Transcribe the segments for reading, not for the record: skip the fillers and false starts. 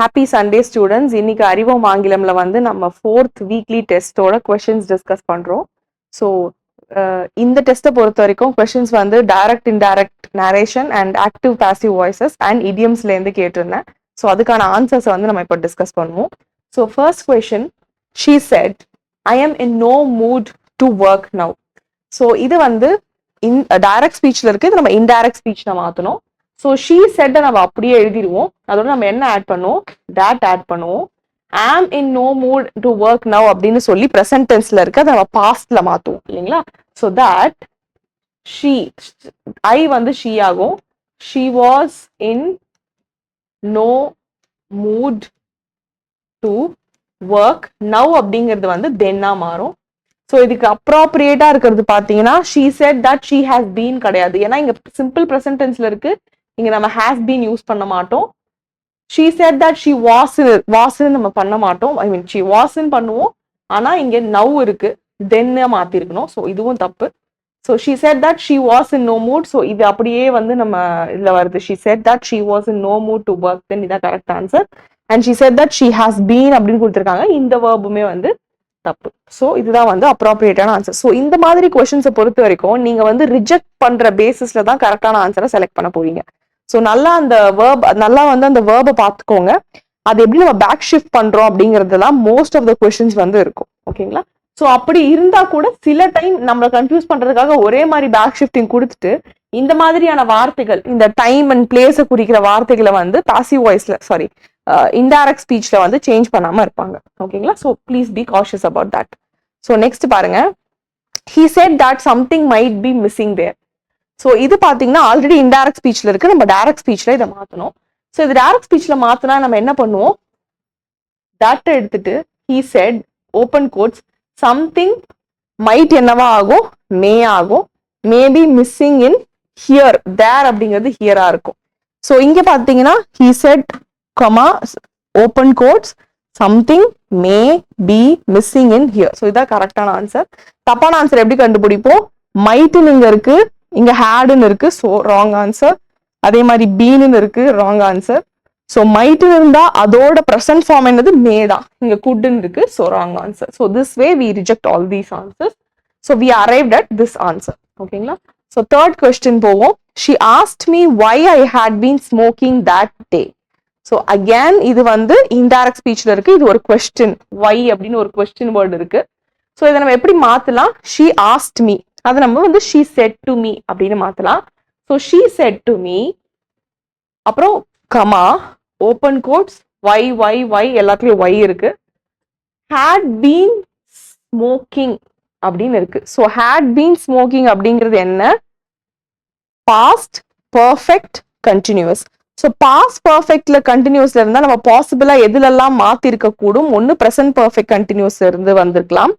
Happy Sunday students. இன்னைக்கு அறிவோம் ஆங்கிலம்ல வந்து நம்ம 4th வீக்லி டெஸ்டோட கொஸ்டின்ஸ் டிஸ்கஸ் பண்றோம். ஸோ இந்த டெஸ்ட்டை பொறுத்த வரைக்கும் கொஸ்டின்ஸ் வந்து direct indirect narration and active passive voices and இடியம்ஸ்ல இருந்து கேட்டிருந்தேன். ஸோ அதுக்கான ஆன்சர்ஸ் வந்து நம்ம இப்போ டிஸ்கஸ் பண்ணுவோம். So first question, she said I am in no mood to work now. So இது வந்து டைரக்ட் ஸ்பீச்ல இருக்கு, இது நம்ம இன்டைரக்ட் ஸ்பீச்ல மாற்றணும். ஸோ ஷீ செட்டை நம்ம அப்படியே எழுதிடுவோம். அதோட நம்ம என்ன ஆட் பண்ணுவோம், தட் ஆட் பண்ணுவோம். Am in no mood to work now அப்படின்னு சொல்லி ப்ரெசன்ட் டென்ஸ்ல இருக்கு, அதை நம்ம பாஸ்ட்ல மாற்றுவோம் இல்லைங்களா. ஸோ தட் ஷீ, ஐ வந்து ஷீ ஆகும். She was in no mood to work now அப்படிங்கிறது வந்து தென்னா மாறும். ஸோ இதுக்கு அப்ராப்ரியேட்டா இருக்கிறது பார்த்தீங்கன்னா she said that she has been கிடையாது. ஏன்னா இங்க சிம்பிள் ப்ரெசன்ட் டென்ஸ்ல இருக்கு, இங்க நம்ம ஹேஸ் பீன் யூஸ் பண்ண மாட்டோம். ஷீ செட் தட் ஷீ வாஸ்ன்னு நம்ம பண்ண மாட்டோம். ஐ மீன் ஷீ வாஸ்ன்னு பண்ணுவோம், ஆனா இங்க நவ் இருக்கு, தென்ன மாத்திருக்கணும். ஸோ இதுவும் தப்பு. So she said that she was in no mood. So இது அப்படியே வந்து நம்ம இதுல வருது. She said that she was in no mood to work, then இதான் correct answer. And she said that she has been அப்படின்னு கொடுத்துருக்காங்க, இந்த வேர்புமே வந்து தப்பு. ஸோ இதுதான் வந்து அப்ராப்ரியேட்டான ஆன்சர். ஸோ இந்த மாதிரி கொஸ்டின்ஸை பொறுத்த வரைக்கும் நீங்க வந்து ரிஜெக்ட் பண்ற பேசிஸ்ல தான் கரெக்டான ஆன்சரை செலக்ட் பண்ண போவீங்க. ஸோ நல்லா அந்த நல்லா வந்து அந்த வேர்பை பார்த்துக்கோங்க. அது எப்படி நம்ம பேக் ஷிஃப்ட் பண்றோம் அப்படிங்கிறதுலாம் மோஸ்ட் ஆஃப் த கொஸ்டின்ஸ் வந்து இருக்கும். ஓகேங்களா. ஸோ அப்படி இருந்தா கூட சில டைம் நம்மளை கன்ஃபியூஸ் பண்றதுக்காக ஒரே மாதிரி பேக் ஷிஃப்டிங் கொடுத்துட்டு இந்த மாதிரியான வார்த்தைகள், இந்த டைம் அண்ட் பிளேஸை குறிக்கிற வார்த்தைகளை வந்து பாசிவ் வாய்ஸ்ல இன்டைரக்ட் ஸ்பீச்ல வந்து சேஞ்ச் பண்ணாம இருப்பாங்க. ஓகேங்களா. So please be cautious about that. So next பாருங்க, he said that something might be missing there. So இது பாத்தீங்கன்னா ஆல்ரெடி இன்டைரக்ட் ஸ்பீச்ல இருக்கு, நம்ம டைரக்ட் ஸ்பீச்ல இதை மாத்தணும். ஸோ இது டைரக்ட் ஸ்பீச்ல மாத்தினா நம்ம என்ன பண்ணுவோம், தட் எடுத்துட்டு he said open quotes something might என்னவா ஆகும், மே ஆகும். Maybe missing in here, there அப்படிங்கிறது ஹியரா இருக்கும். ஸோ இங்க பாத்தீங்கன்னா he said comma open quotes something may be missing in here. So இதான் கரெக்டான ஆன்சர். தப்பான ஆன்சர் எப்படி கண்டுபிடிப்போம், மைட்டுன்னு இங்க இருக்கு, இங்க ஹேடுன்னு இருக்கு, ஸோ ராங் ஆன்சர். அதே மாதிரி பீன்னு இருக்கு, ராங் ஆன்சர். ஸோ மைட்டுன்னு இருந்தா அதோட ப்ரெசன்ட் ஃபார்ம் என்னது, மே தான். இங்க குட்ன்னு இருக்கு, so wrong answer. So this way we reject all these answers. So we arrived at this answer. ஓகேங்களா. ஸோ தேர்ட் கொஸ்டின் போவோம். She asked me why I had been smoking that day. So again இது வந்து indirect ஸ்பீச்ல இருக்கு, இது ஒரு question, வை அப்படின்னு ஒரு question word இருக்கு. ஸோ இதை நம்ம எப்படி மாத்தலாம், ஷி ஆஸ்க்ட் மீ அதை நம்ம வந்து ஷீ செட் டு மீ அப்படின்னு மாத்தலாம். So she set to me, அப்புறம் கமா ஓப்பன் கோட்ஸ் வை வை வை எல்லாத்துலயும் வை இருக்கு, ஹேட் பீன் ஸ்மோக்கிங் அப்படின்னு இருக்கு. ஸோ ஹேட் பீன் ஸ்மோக்கிங் அப்படிங்கிறது என்ன, past perfect continuous. So past பர்ஃபெக்ட்ல கண்டினியூஸ்ல இருந்தா நம்ம பாசிபிளா எதுலெல்லாம் மாத்தி இருக்க கூடும், ஒன்னு பிரசன்ட் பர்ஃபெக்ட் கண்டினியூஸ்ல இருந்து வந்திருக்கலாம்,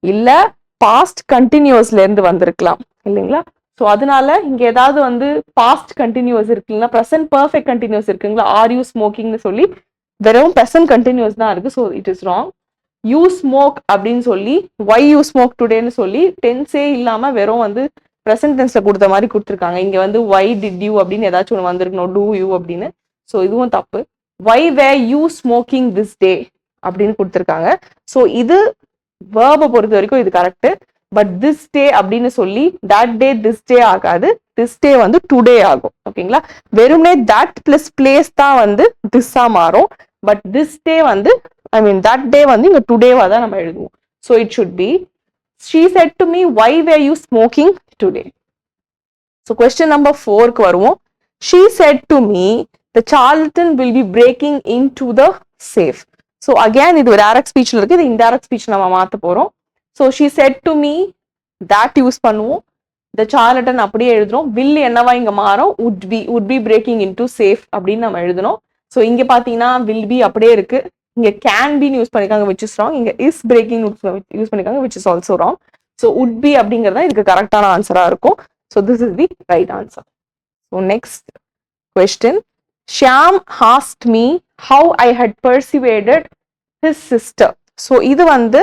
இல்ல பாஸ்ட் கண்டினியூஸ்ல இருந்து வந்திருக்கலாம் இல்லைங்களா. ஸோ அதனால இங்க ஏதாவது வந்து பாஸ்ட் கண்டினியூஸ் இருக்குங்களா, பிரசன்ட் பர்ஃபெக்ட் கண்டினியூஸ் இருக்குங்களா, ஆர் யூ ஸ்மோக்கிங்னு சொல்லி வெறும் பிரசன்ட் கண்டினியூஸ் தான் இருக்கு. So it is wrong. You smoke அப்படின்னு சொல்லி ஒய் யூ ஸ்மோக் டுடேன்னு சொல்லி டென்ஸே இல்லாம வெறும் வந்து ப்ரெசன்ட் டென்ஸ்ல கொடுத்த மாதிரி கொடுத்துருக்காங்க. இங்க வந்து வை டிட் யூ அப்படின்னு ஏதாச்சும் ஒன்று வந்திருக்கணும், டூ யூ அப்படின்னு. ஸோ இதுவும் தப்பு. Why were you smoking this day அப்படின்னு கொடுத்துருக்காங்க. ஸோ இது வேர்பை பொறுத்த வரைக்கும் இது கரெக்ட். பட் திஸ் டே அப்படின்னு சொல்லி தட் டே திஸ் டே ஆகாது, திஸ் டே வந்து டுடே ஆகும். ஓகேங்களா. வெறும்னே தட் பிளஸ் பிளேஸ் தான் வந்து திஸ்ஸா மாறும். பட் திஸ் டே வந்து ஐ மீன் தட் டே வந்து இங்க டுடேவா தான் நம்ம எழுதுவோம். So it should be she said to me why were you smoking today. So question number 4க்கு வருவோம். She said to me the charlatan will be breaking into the safe. So again இது ஒரு direct speechல இருக்கு, இது indirect speech நம்ம மாத்த போறோம். So she said to me that use பண்ணுவோம், the charlatan அப்படியே எழுதுறோம், will என்னவா இங்க மாறும், would be breaking into safe அப்படின்னு நம்ம எழுதணும். So இங்க பாத்தீங்கன்னா will be அப்படியே இருக்கு, இங்க கேன் பீன் யூஸ் பண்ணிருக்காங்க which is wrong, இங்க இஸ் பிரேக்கிங் யூஸ் பண்ணிருக்காங்க which is also wrong. So would be அப்படிங்கறத இதுக்கு கரெக்டான ஆன்சரா இருக்கும். So this is the right answer. So next question, Shyam asked me how I had persuaded his sister. So இது வந்து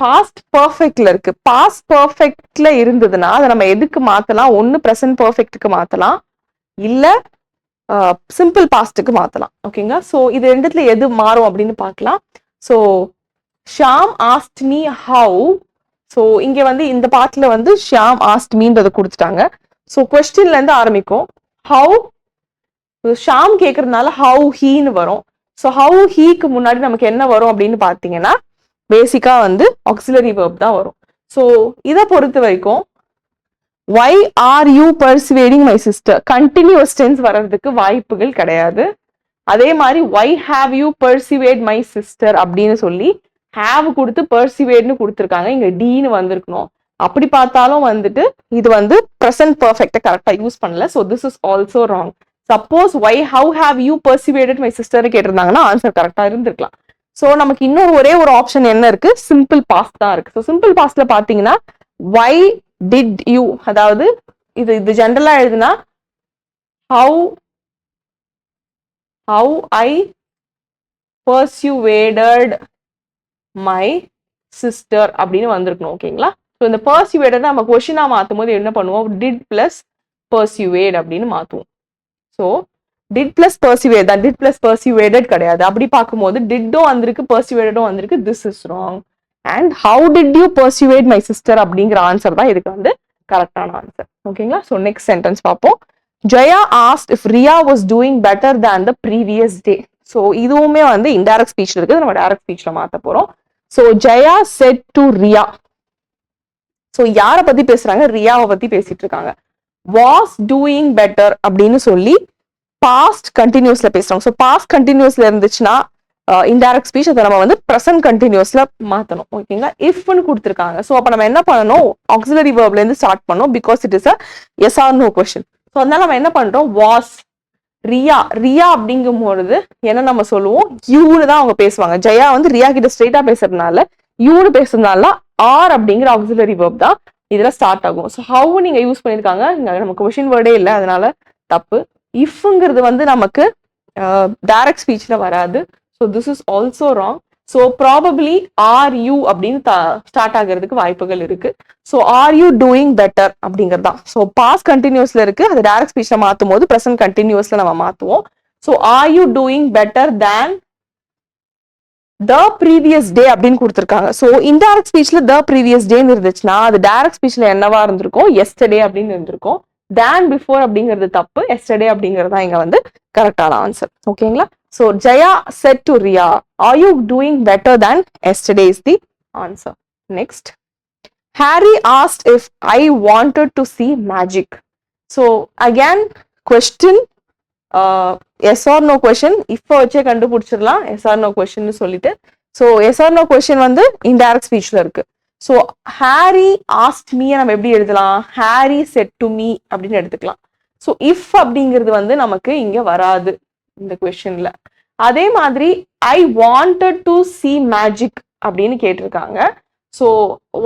past பர்ஃபெக்ட்ல இருக்கு. Past பர்ஃபெக்ட்ல இருந்ததுன்னா அதை நம்ம எதுக்கு மாத்தலாம், ஒன்னு பிரசன்ட் பர்ஃபெக்ட்டுக்கு மாத்தலாம், இல்ல சிம்பிள் பாஸ்ட்டுக்கு மாத்தலாம். ஓகேங்களா? ஸோ இது ரெண்டுத்துல எது மாறும் அப்படின்னு பார்க்கலாம். So Shyam asked me how. So இங்க வந்து இந்த பார்ட்ல வந்து ஷாம் ஆஸ்ட் மீன்றதை கொடுத்துட்டாங்க. ஸோ கொஸ்டின்ல இருந்து ஆரம்பிக்கும். ஹவு, ஷாம் கேட்கறதுனால ஹவு ஹீன்னு வரும். ஸோ ஹவு ஹீக்கு முன்னாடி நமக்கு என்ன வரும் அப்படின்னு பார்த்தீங்கன்னா பேசிக்கா வந்து ஆக்சிலரி வெர்ப் தான் வரும். ஸோ இதை பொறுத்த வரைக்கும் why are you persuading my sister continuous tense வர்றதுக்கு வாய்ப்புகள் கிடையாது. அதே மாதிரி why have you persuade my sister அப்படின்னு சொல்லி have கொடுத்து persuadeன்னு கொடுத்துருக்காங்க. இங்க டீன்னு வந்திருக்கணும். அப்படி பார்த்தாலும் வந்துட்டு இது வந்து ப்ரெசன்ட் பர்ஃபெக்டா கரெக்டா யூஸ் பண்ணல. So this is also wrong. Suppose why how have you persuaded my sister கேட்டிருந்தாங்கன்னா ஆன்சர் கரெக்டா இருந்திருக்கலாம். ஸோ நமக்கு இன்னொரு ஒரே ஒரு ஆப்ஷன் என்ன இருக்கு, சிம்பிள் பாஸ்ட் தான் இருக்கு. ஸோ சிம்பிள் பாஸ்ட்ல பாத்தீங்கன்னா why did you, அதாவது இது ஜெனரலா எழுதுனா how I persuaded my sister அப்படின்னு வந்திருக்கணும். ஓகேங்களா? ஸோ இந்த persuaded நம்ம கொஸ்டினா மாத்தும் போது என்ன பண்ணுவோம், did plus persuade அப்படின்னு மாத்துவோம். ஸோ did plus persuade தான், did plus persuaded கிடையாது. அப்படி பார்க்கும்போது didடும் வந்திருக்கு persuadedம் வந்திருக்கு. this is wrong. and how did you persuade my sister அப்படிங்கிற ஆன்சர் தான் இதுக்கு வந்து கரெக்டான ஆன்சர். ஓகேங்களா? ஸோ நெக்ஸ்ட் சென்டென்ஸ் பார்ப்போம். Jaya asked if Ria was doing better than the previous day. So இதுவுமே வந்து இன்டைரக்ட் ஸ்பீச்ல இருக்குது, நம்ம டைரக்ட் ஸ்பீச்ல மாத்த போறோம். So Jaya said to Ria. So யாரை பத்தி பேசுறாங்க, ரியாவை பத்தி பேசிட்டு இருக்காங்க. was doing better அப்படின்னு சொல்லி பாஸ்ட் கண்டினியூஸ்ல பேசுறாங்க. ஸோ பாஸ்ட் கண்டினியூஸ்ல இருந்துச்சுன்னா இன்டைரக்ட் ஸ்பீச் அதை நம்ம வந்து ப்ரெசன்ட் கண்டினியூஸ்ல மாத்தணும். ஓகேங்களா? இஃப்னு கொடுத்துருக்காங்க. ஸோ அப்ப நம்ம என்ன பண்ணணும், ஆக்சிலரி வெர்ப்ல இருந்து ஸ்டார்ட் பண்ணணும். Because it is a yes or no question. So அதனால நம்ம என்ன பண்றோம், வாஸ் ரியா அப்படிங்கும் பொழுது என்ன நம்ம சொல்லுவோம், யூன்னு தான் அவங்க பேசுவாங்க. ஜெயா வந்து ரியா கிட்ட ஸ்ட்ரெயிட்டா பேசுறதுனால, யூன்னு பேசுறதுனால ஆர் அப்படிங்கிற ஆக்சிலரி வெர்ப் தான் இதுல ஸ்டார்ட் ஆகும். ஸோ ஹவு நீங்க யூஸ் பண்ணிருக்காங்க, நமக்கு கொஸ்டின் வேர்டே இல்லை, அதனால தப்பு. இஃப்ங்கிறது வந்து நமக்கு டைரக்ட் ஸ்பீச்ல வராது. So this is also wrong. So probably are you அப்படின்னு ஸ்டார்ட் ஆகிறதுக்கு வாய்ப்புகள் இருக்கு. So are you doing better அப்படிங்கிறது தான். ஸோ பாஸ்ட் கண்டினியூஸ்ல இருக்கு, அது டைரக்ட் ஸ்பீச்ல மாத்தும் போது ப்ரெசன்ட் கண்டினியூஸ்ல நம்ம மாத்துவோம். So are you doing better than the previous day அப்படின்னு கொடுத்துருக்காங்க. ஸோ இன்டைரக்ட் ஸ்பீச்ல த ப்ரீவியஸ் டேன்னு இருந்துச்சுன்னா அது டைரக்ட் ஸ்பீச்ல என்னவா இருந்திருக்கும், எஸ்டர்டே அப்படின்னு இருந்திருக்கும். தேன் பிஃபோர் அப்படிங்கிறது தப்பு, எஸ்டர்டே அப்படிங்கிறது தான் இங்க வந்து கரெக்டான ஆன்சர். ஓகேங்களா? So Jaya said to Ria, are you doing better than yesterday is the answer. Next, Harry asked if I wanted to see magic. So again question, yes or no question. இப்போ வச்சே கண்டுபிடிச்சிடலாம் yes or no question சொல்லிட்டு. So yes or no question வந்து indirect ஸ்பீச்ல இருக்கு. So Harry asked me நம்ம எப்படி எழுதலாம், Harry said to me அப்படின்னு எடுத்துக்கலாம். ஸோ இஃப் அப்படிங்கிறது வந்து நமக்கு இங்க வராது இந்த கொஸ்டின்ல. அதே மாதிரி I wanted to see magic அப்படின்னு கேட்டிருக்காங்க. ஸோ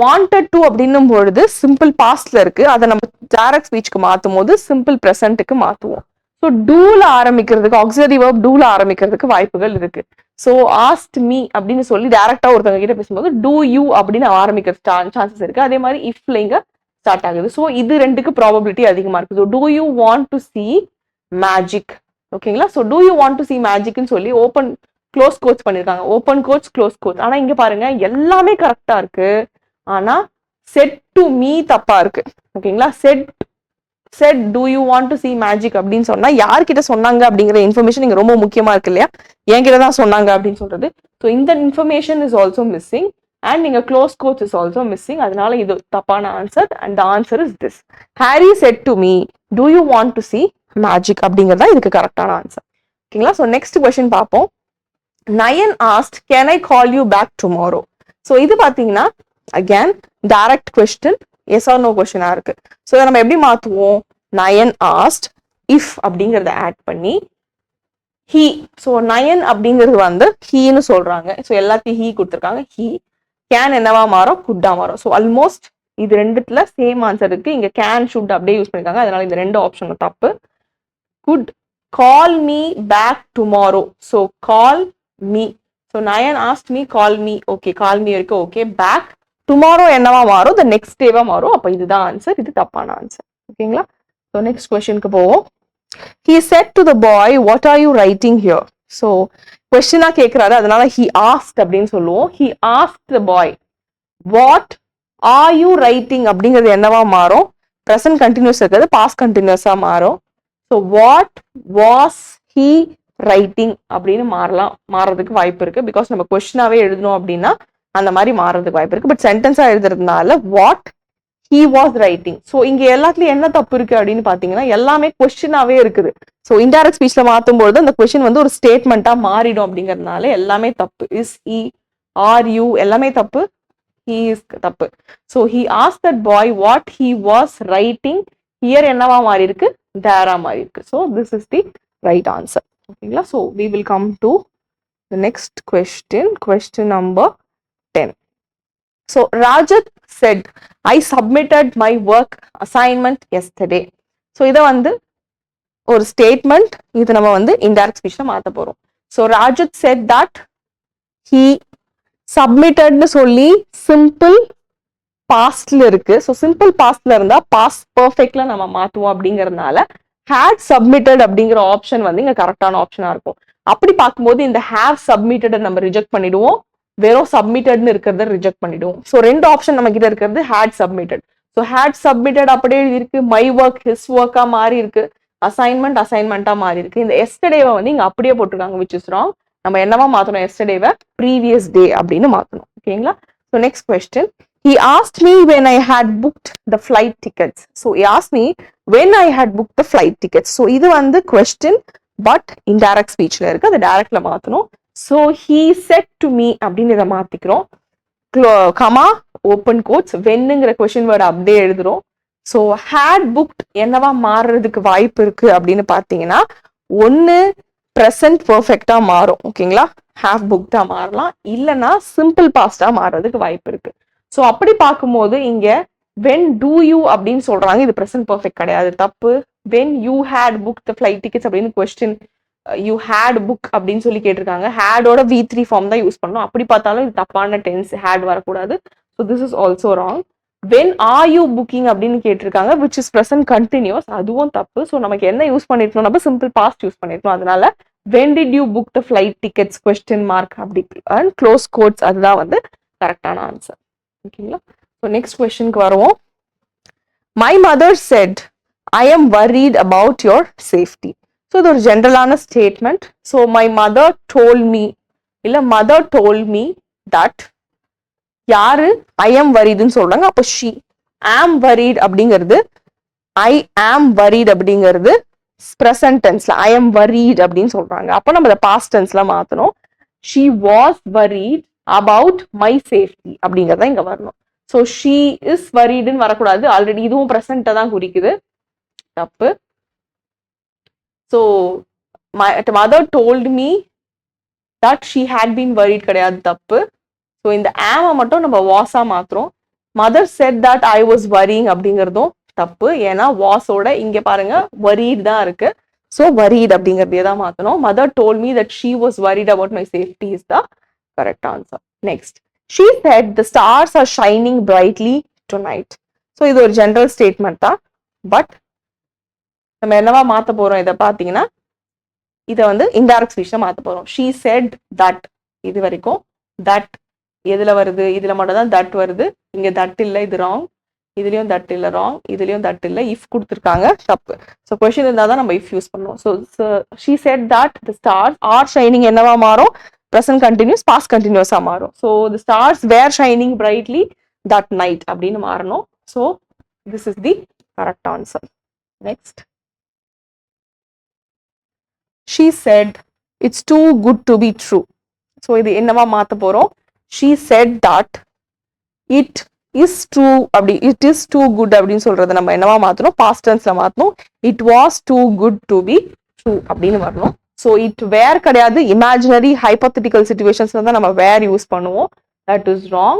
வாண்டட் டு அப்படின்னும் பொழுது சிம்பிள் பாஸ்ட்ல இருக்கு, அதை நம்ம டைரக்ட் ஸ்பீச்சுக்கு மாத்தும் போது சிம்பிள் ப்ரெசன்ட்டுக்கு மாத்துவோம். ஸோ டூல ஆரம்பிக்கிறதுக்கு, ஆக்சிலரி வெர்ப் டூல ஆரம்பிக்கிறதுக்கு வாய்ப்புகள் இருக்கு. ஸோ ஆஸ்ட் மீ அப்படின்னு சொல்லி டைரக்டா ஒருத்தவங்க கிட்ட பேசும்போது டூ யூ அப்படின்னு ஆரம்பிக்கிற சான்சஸ் இருக்கு. அதே மாதிரி இஃப்ல இங்க ஸ்டார்ட் ஆகுது. ஸோ இது ரெண்டுக்கு ப்ராபபிலிட்டி அதிகமா இருக்கு. So do you want to see magic. ஓகேங்களா? So do you want to see மேஜிக்னு சொல்லி ஓப்பன் க்ளோஸ் கோட்ஸ் பண்ணிருக்காங்க, ஓப்பன் கோட்ஸ் க்ளோஸ் கோட்ஸ். ஆனா இங்க பாருங்க எல்லாமே கரெக்டா இருக்கு, ஆனா செட் டு மீ தப்பா இருக்கு. ஓகேங்களா? Said do you want to see magic அப்படின்னு சொன்னா யார்கிட்ட சொன்னாங்க அப்படிங்கிற இன்ஃபர்மேஷன் இங்க ரொம்ப முக்கியமா இருக்கு இல்லையா, என்கிட்ட தான் சொன்னாங்க அப்படின்னு சொல்றது. ஸோ இந்த information is also missing and நீங்க close quotes is also missing. அதனால இது தப்பான answer. And the answer is this, Harry said to me do you want to see magic அப்படிங்கிறதா இதுக்கு கரெக்டான ஆன்சர். ஓகேங்களா? ஸோ நெக்ஸ்ட் கொஸ்டின் பார்ப்போம். Nine asked can I call you back tomorrow. So இது பார்த்தீங்கன்னா again direct question, yes or no கொஸ்டினா இருக்கு. So இதை நம்ம எப்படி மாத்துவோம், நயன் ஆஸ்ட் இஃப் அப்படிங்கிறத ஆட் பண்ணி ஹீ. ஸோ நயன் அப்படிங்கிறது வந்து ஹீன்னு சொல்றாங்க. ஸோ எல்லாத்தையும் ஹீ கொடுத்துருக்காங்க. ஹீ கேன் என்னவா மாறும், குட்டா மாறும். ஸோ ஆல்மோஸ்ட் இது ரெண்டுத்துல சேம் ஆன்சர் இருக்கு. இங்க கேன் ஷுட் அப்படியே யூஸ் பண்ணிருக்காங்க, அதனால இந்த ரெண்டு ஆப்ஷனும் தப்பு. Good call me back tomorrow. So call me. So Nayan asked me call me. Okay, call me இருக்கு. ஓகே, பேக் டுமாரோ என்னவா மாறும், த நெக்ஸ்ட் டேவா மாறும். அப்போ இதுதான் ஆன்சர், இது தப்பான ஆன்சர். ஓகேங்களா? ஸோ நெக்ஸ்ட் கொஸ்டினுக்கு போவோம். He said to the boy, what are you writing here? So கொஸ்டினா கேட்கிறாரு, அதனால he asked அப்படின்னு சொல்லுவோம். He asked the boy, what are you writing அப்படிங்கிறது என்னவா மாறும்? present continuous இருக்கிறது past continuous மாறும். so what was he writing அப்படின்னு மாறதுக்கு வாய்ப்பு இருக்கு. பிகாஸ் நம்ம கொஸ்டினாவே எழுதணும் அப்படின்னா அந்த மாதிரி மாறதுக்கு வாய்ப்பு இருக்கு. பட் சென்டென்ஸா எழுதுறதுனால what he was writing. so இங்க எல்லாத்துலயும் என்ன தப்பு இருக்கு அப்படின்னு பாத்தீங்கன்னா எல்லாமே கொஸ்டினாவே இருக்குது. ஸோ இன்டைரக்ட் ஸ்பீச்ல மாத்தும் பொழுது அந்த கொஸ்டின் வந்து ஒரு ஸ்டேட்மெண்டா மாறிடும் அப்படிங்கறதுனால எல்லாமே தப்பு. இஸ் he are you எல்லாமே தப்பு. he is தப்பு. so he asked that boy what he was writing. here என்னவா மாறி இருக்கு? there மாறி இருக்கு. so this is the right answer. ஓகேங்களா? so we will come to the next question number 10. so Rajat said I submitted my work assignment yesterday. so இத வந்து ஒரு statement, இது நம்ம வந்து இன்டைரக்ட் ஸ்பீச்ல மாத்த போறோம். so Rajat said that he submitted னு சொல்லி சிம்பிள் பாஸ்ட்ல இருக்கு. so சிம்பிள் பாஸ்ட்ல இருந்தா பாஸ்ட் பெர்ஃபெக்ட்ல நம்ம மாத்துவோம் அப்படிங்கறதுனால had submitted அப்படிங்கிற ஆப்ஷன் வந்து இங்க கரெக்டான ஆப்ஷனா இருக்கும். அப்படி பார்க்கும்போது இந்த have submitted நம்ம ரிஜெக்ட் பண்ணிடுவோம், வெறும் சப்மிட்டட்னு இருக்கிறத ரிஜெக்ட் பண்ணிடுவோம். ஸோ ரெண்டு ஆப்ஷன் நம்ம கிட்ட இருக்கிறது had submitted. So had submitted அப்படியே இருக்கு, மை ஒர்க் ஹிஸ் ஒர்க்கா மாறி இருக்கு, அசைன்மெண்டா மாறி இருக்கு. இந்த எஸ்டர்டேவை வந்து இங்க அப்படியே போட்டிருக்காங்க, விச் இஸ் ராங். நம்ம என்னவா மாத்தணும்? எஸ்டர்டேவை ப்ரீவியஸ் டே அப்படின்னு மாத்தணும். ஓகேங்களா? So next question, he asked me when I had booked the flight tickets. so he asked me when I had booked the flight tickets. so இது வந்து question பட் இன்டைரக்ட் ஸ்பீச்ல இருக்கு, அதை டைரக்ட்ல மாத்தணும். so he said to me அப்படின்னு இதை மாத்திக்கிறோம். Comma open quotes வென்னுங்கிற question word அப்படியே எழுதுறோம். ஸோ ஹேட் புக்ட் என்னவா மாறுறதுக்கு வாய்ப்பு இருக்கு அப்படின்னு பாத்தீங்கன்னா ஒன்னு ப்ரெசன்ட் பெர்ஃபெக்டா மாறும். ஓகேங்களா? ஹேவ் புக்டா மாறலாம், இல்லைன்னா சிம்பிள் பாஸ்டா மாறுறதுக்கு வாய்ப்பு இருக்கு. ஸோ அப்படி பார்க்கும்போது இங்க வென் டூ யூ அப்படின்னு சொல்றாங்க, இது ப்ரெசன்ட் பெர்ஃபெக்ட் கிடையாது, தப்பு. When you had book the flight tickets அப்படின்னு கொஸ்டின் யூ ஹேட் புக் அப்படின்னு சொல்லி கேட்டிருக்காங்க. ஹேடோட V3 ஃபார்ம் தான் யூஸ் பண்ணணும். அப்படி பார்த்தாலும் இது தப்பான டென்ஸ், ஹேட் வரக்கூடாது. So this is also wrong. When are you booking அப்படின்னு கேட்டிருக்காங்க, விச் இஸ் ப்ரெசன்ட் கண்டினியூஸ், அதுவும் தப்பு. ஸோ நமக்கு என்ன யூஸ் பண்ணிருக்கணும்? நம்ம சிம்பிள் பாஸ்ட் யூஸ் பண்ணிருக்கணும். அதனால when did you book the flight tickets question mark அப்படி அண்ட் க்ளோஸ் கோட்ஸ், அதுதான் வந்து கரெக்டான ஆன்சர். ஓகேங்களா? ஸோ நெக்ஸ்ட் கொஸ்டினுக்கு வருவோம். My mother said I am worried about your safety. So இது ஒரு ஜென்ரலான statement. So my mother told me, இல்ல மதர் டோல்ட் மீ தட், யாரு ஐ எம் வரிடுன்னு சொல்றாங்க, அப்போ ஷி. ஆம் வரிட் அப்படிங்கிறது ஐ ஆம் வரிட் அப்படிங்கிறது ப்ரெசன்ட் டென்ஸ்ல ஐ எம் வரிட் அப்படின்னு சொல்றாங்க. அப்போ நம்ம அதை பாஸ்ட் டென்ஸ்ல மாத்தணும். She was worried about my safety அப்படிங்கிறத இங்க வரணும். ஸோ ஷி இஸ் வரிடுன்னு வரக்கூடாது, ஆல்ரெடி இதுவும் ப்ரெசன்ட்டை தான் குறிக்குது, தப்பு. So mother told me that she had been worried கிடையாது, தப்பு. ஸோ இந்த ஆம மட்டும் நம்ம வாஸா மாத்துறோம். Mother said that I was worrying அப்படிங்கிறதும் தப்பு, ஏன்னா வாஸோட இங்க பாருங்க வரிட் தான் இருக்கு. ஸோ வரிட் அப்படிங்கிறதே தான் மாத்தணும். Mother told me that she was worried about my safety is the correct answer. Next, she said the stars are shining brightly tonight. So இது ஒரு ஜெனரல் ஸ்டேட்மெண்ட் தான், பட் நம்ம என்னவா மாத்த போறோம் இதை பாத்தீங்கன்னா, இதை வந்து இன்டைரக்ட் ஸ்பீச்ல மாத்த போறோம். ஷி செட் தட், இது வரைக்கும் தட் எதுல வருது? இதுல மட்டும் தான் தட் வருது, இங்க தட் இல்ல, இது ராங். இதுலயும் தட் இல்ல, ராங். இதுலயும் தட் இல்ல, இஃப் கொடுத்துருக்காங்க, தப்பு. ஸோ கொஸ்டின் இருந்தா தான் நம்ம இஃப் யூஸ் பண்ணுவோம். So she said that the stars are shining என்னவா மாறும்? ப்ரெசன்ட் கண்டினியூஸ் பாஸ்ட் கண்டினியூஸா மாறும். So the stars were shining brightly that night அப்படின்னு மாறணும். So this is the correct answer. Next, she said it's too good to be true. so இது என்னவா மாத்த போறோம்? she said that it is true அப்படி, it is too good அப்படின்னு சொல்றத நம்ம என்னவா மாத்தணும்? past tenseல மாத்தணும். it was too good to be true அப்படின்னு வரணும். so it were கிடையாது, imaginary hypothetical situations தான் நம்ம were யூஸ் பண்ணுவோம். that is wrong.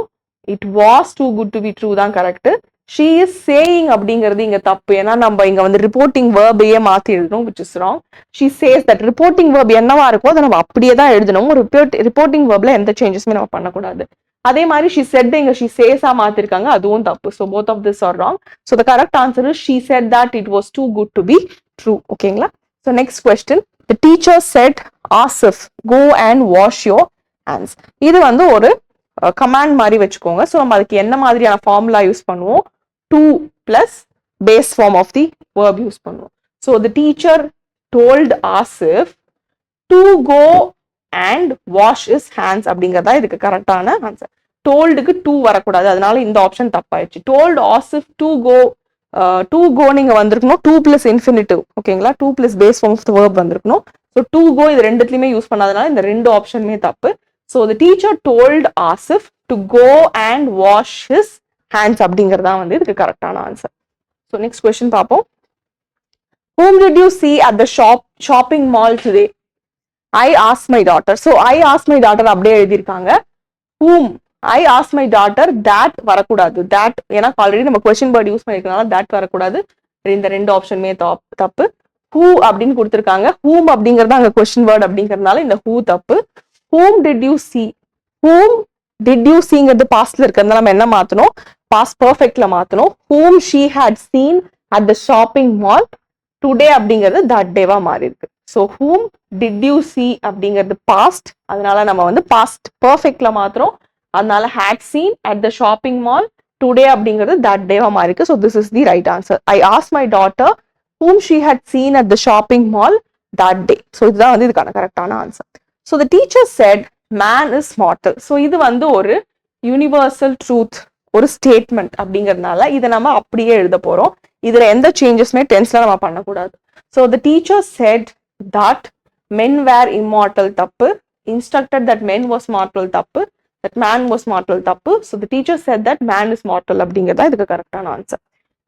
it was too good to be true தான் கரெக்ட். she is saying அப்படிங்கிறது இங்க தப்பு, ஏன்னா நம்ம இங்க வந்து ரிப்போர்ட்டிங் வேர்பையே மாத்தி எழுதணும், which is wrong. she says that reporting verb என்னவா இருக்கோ அதை நம்ம அப்படியே தான் எழுதணும். ரிப்போர்ட்டிங் வேர்ப்ல எந்த சேஞ்சஸுமே நம்ம பண்ணக்கூடாது. அதே மாதிரி she said இங்க she says மாத்திருக்காங்க, அதுவும் தப்பு. so both of this are wrong. so the correct answer is she said that it was too good to be true. ஓகேங்களா? So next question, the teacher said Asif go and wash your hands. இது வந்து ஒரு command மாதிரி வச்சுக்கோங்க. So நம்ம அதுக்கு என்ன மாதிரியான ஃபார்முலா யூஸ் பண்ணுவோம், to plus base form of the verb use பண்ணுவோம். So the teacher told Asif to go and wash his hands அப்படிங்கறதா இதுக்கு கரெக்டான ஆன்சர். டோல்டுக்கு டூ வரக்கூடாது, அதனால இந்த ஆப்ஷன் தப்பாயிடுச்சு. டோல்டு ஆசிஃப் டு கோ நீங்க வந்திருக்கணும், டூ பிளஸ் இன்ஃபினிட்டிவ், ஓகேங்களா, to plus base form of the verb வந்திருக்கணும். ஸோ டு கோ இது ரெண்டுத்துலயுமே யூஸ் பண்ணாதனால இந்த ரெண்டு ஆப்ஷனுமே தப்பு. So the teacher told Asif to go and wash his hands அப்படிங்கறதா வந்து இதுக்கு கரெக்டான ஆன்சர். ஸோ நெக்ஸ்ட் கொஸ்டின் பார்ப்போம். Whom did you see at the shopping mall today? I asked my daughter. So I asked my daughter அப்படியே எழுதியிருக்காங்க. Whom I asked my daughter, that வரக்கூடாது, that ஏன்னா already நம்ம கொஸ்டின் வேர்ட் யூஸ் பண்ணிருக்கனால that வரக்கூடாது. இந்த ரெண்டு ஆப்ஷனுமே தப்பு. Who அப்படின்னு கொடுத்துருக்காங்க, whom அப்படிங்கறது அங்க கொஸ்டின் வேர்ட் அப்படிங்கறதுனால இந்த who தப்பு. Whom did you see? Whom did you seeங்கிறது பாஸ்ட்ல இருக்கிறதுனால நம்ம என்ன மாத்தணும், பாஸ்ட் பர்ஃபெக்ட்ல மாத்தணும். Whom she had seen at the shopping mall today அப்படிங்கிறது that டேவா மாறி இருக்கு. So whom did you see அப்படிங்கிறது பாஸ்ட், அதனால நம்ம வந்து பாஸ்ட் பர்ஃபெக்ட்ல மாத்துறோம். அதனால had seen at the shopping mall today அப்படிங்கிறது that டேவா மாறி இருக்கு. So this is the right answer. I asked my daughter whom she had seen at the shopping mall that day. So இதுதான் வந்து இதுக்கான கரெக்டான answer. So the teacher said man is mortal. So இது வந்து ஒரு universal truth, ஒரு statement அப்படிங்கிறதுனால இதை நம்ம அப்படியே எழுத போறோம். இதுல எந்த சேஞ்சஸ்மே டென்ஸ்ல நம்ம பண்ணக்கூடாது. So the teacher said that men were immortal தப்பு, instructed that men was mortal தப்பு, that man was mortal தப்பு. So the teacher said that man is mortal அப்படிங்கிறதா இதுக்கு கரெக்டான answer.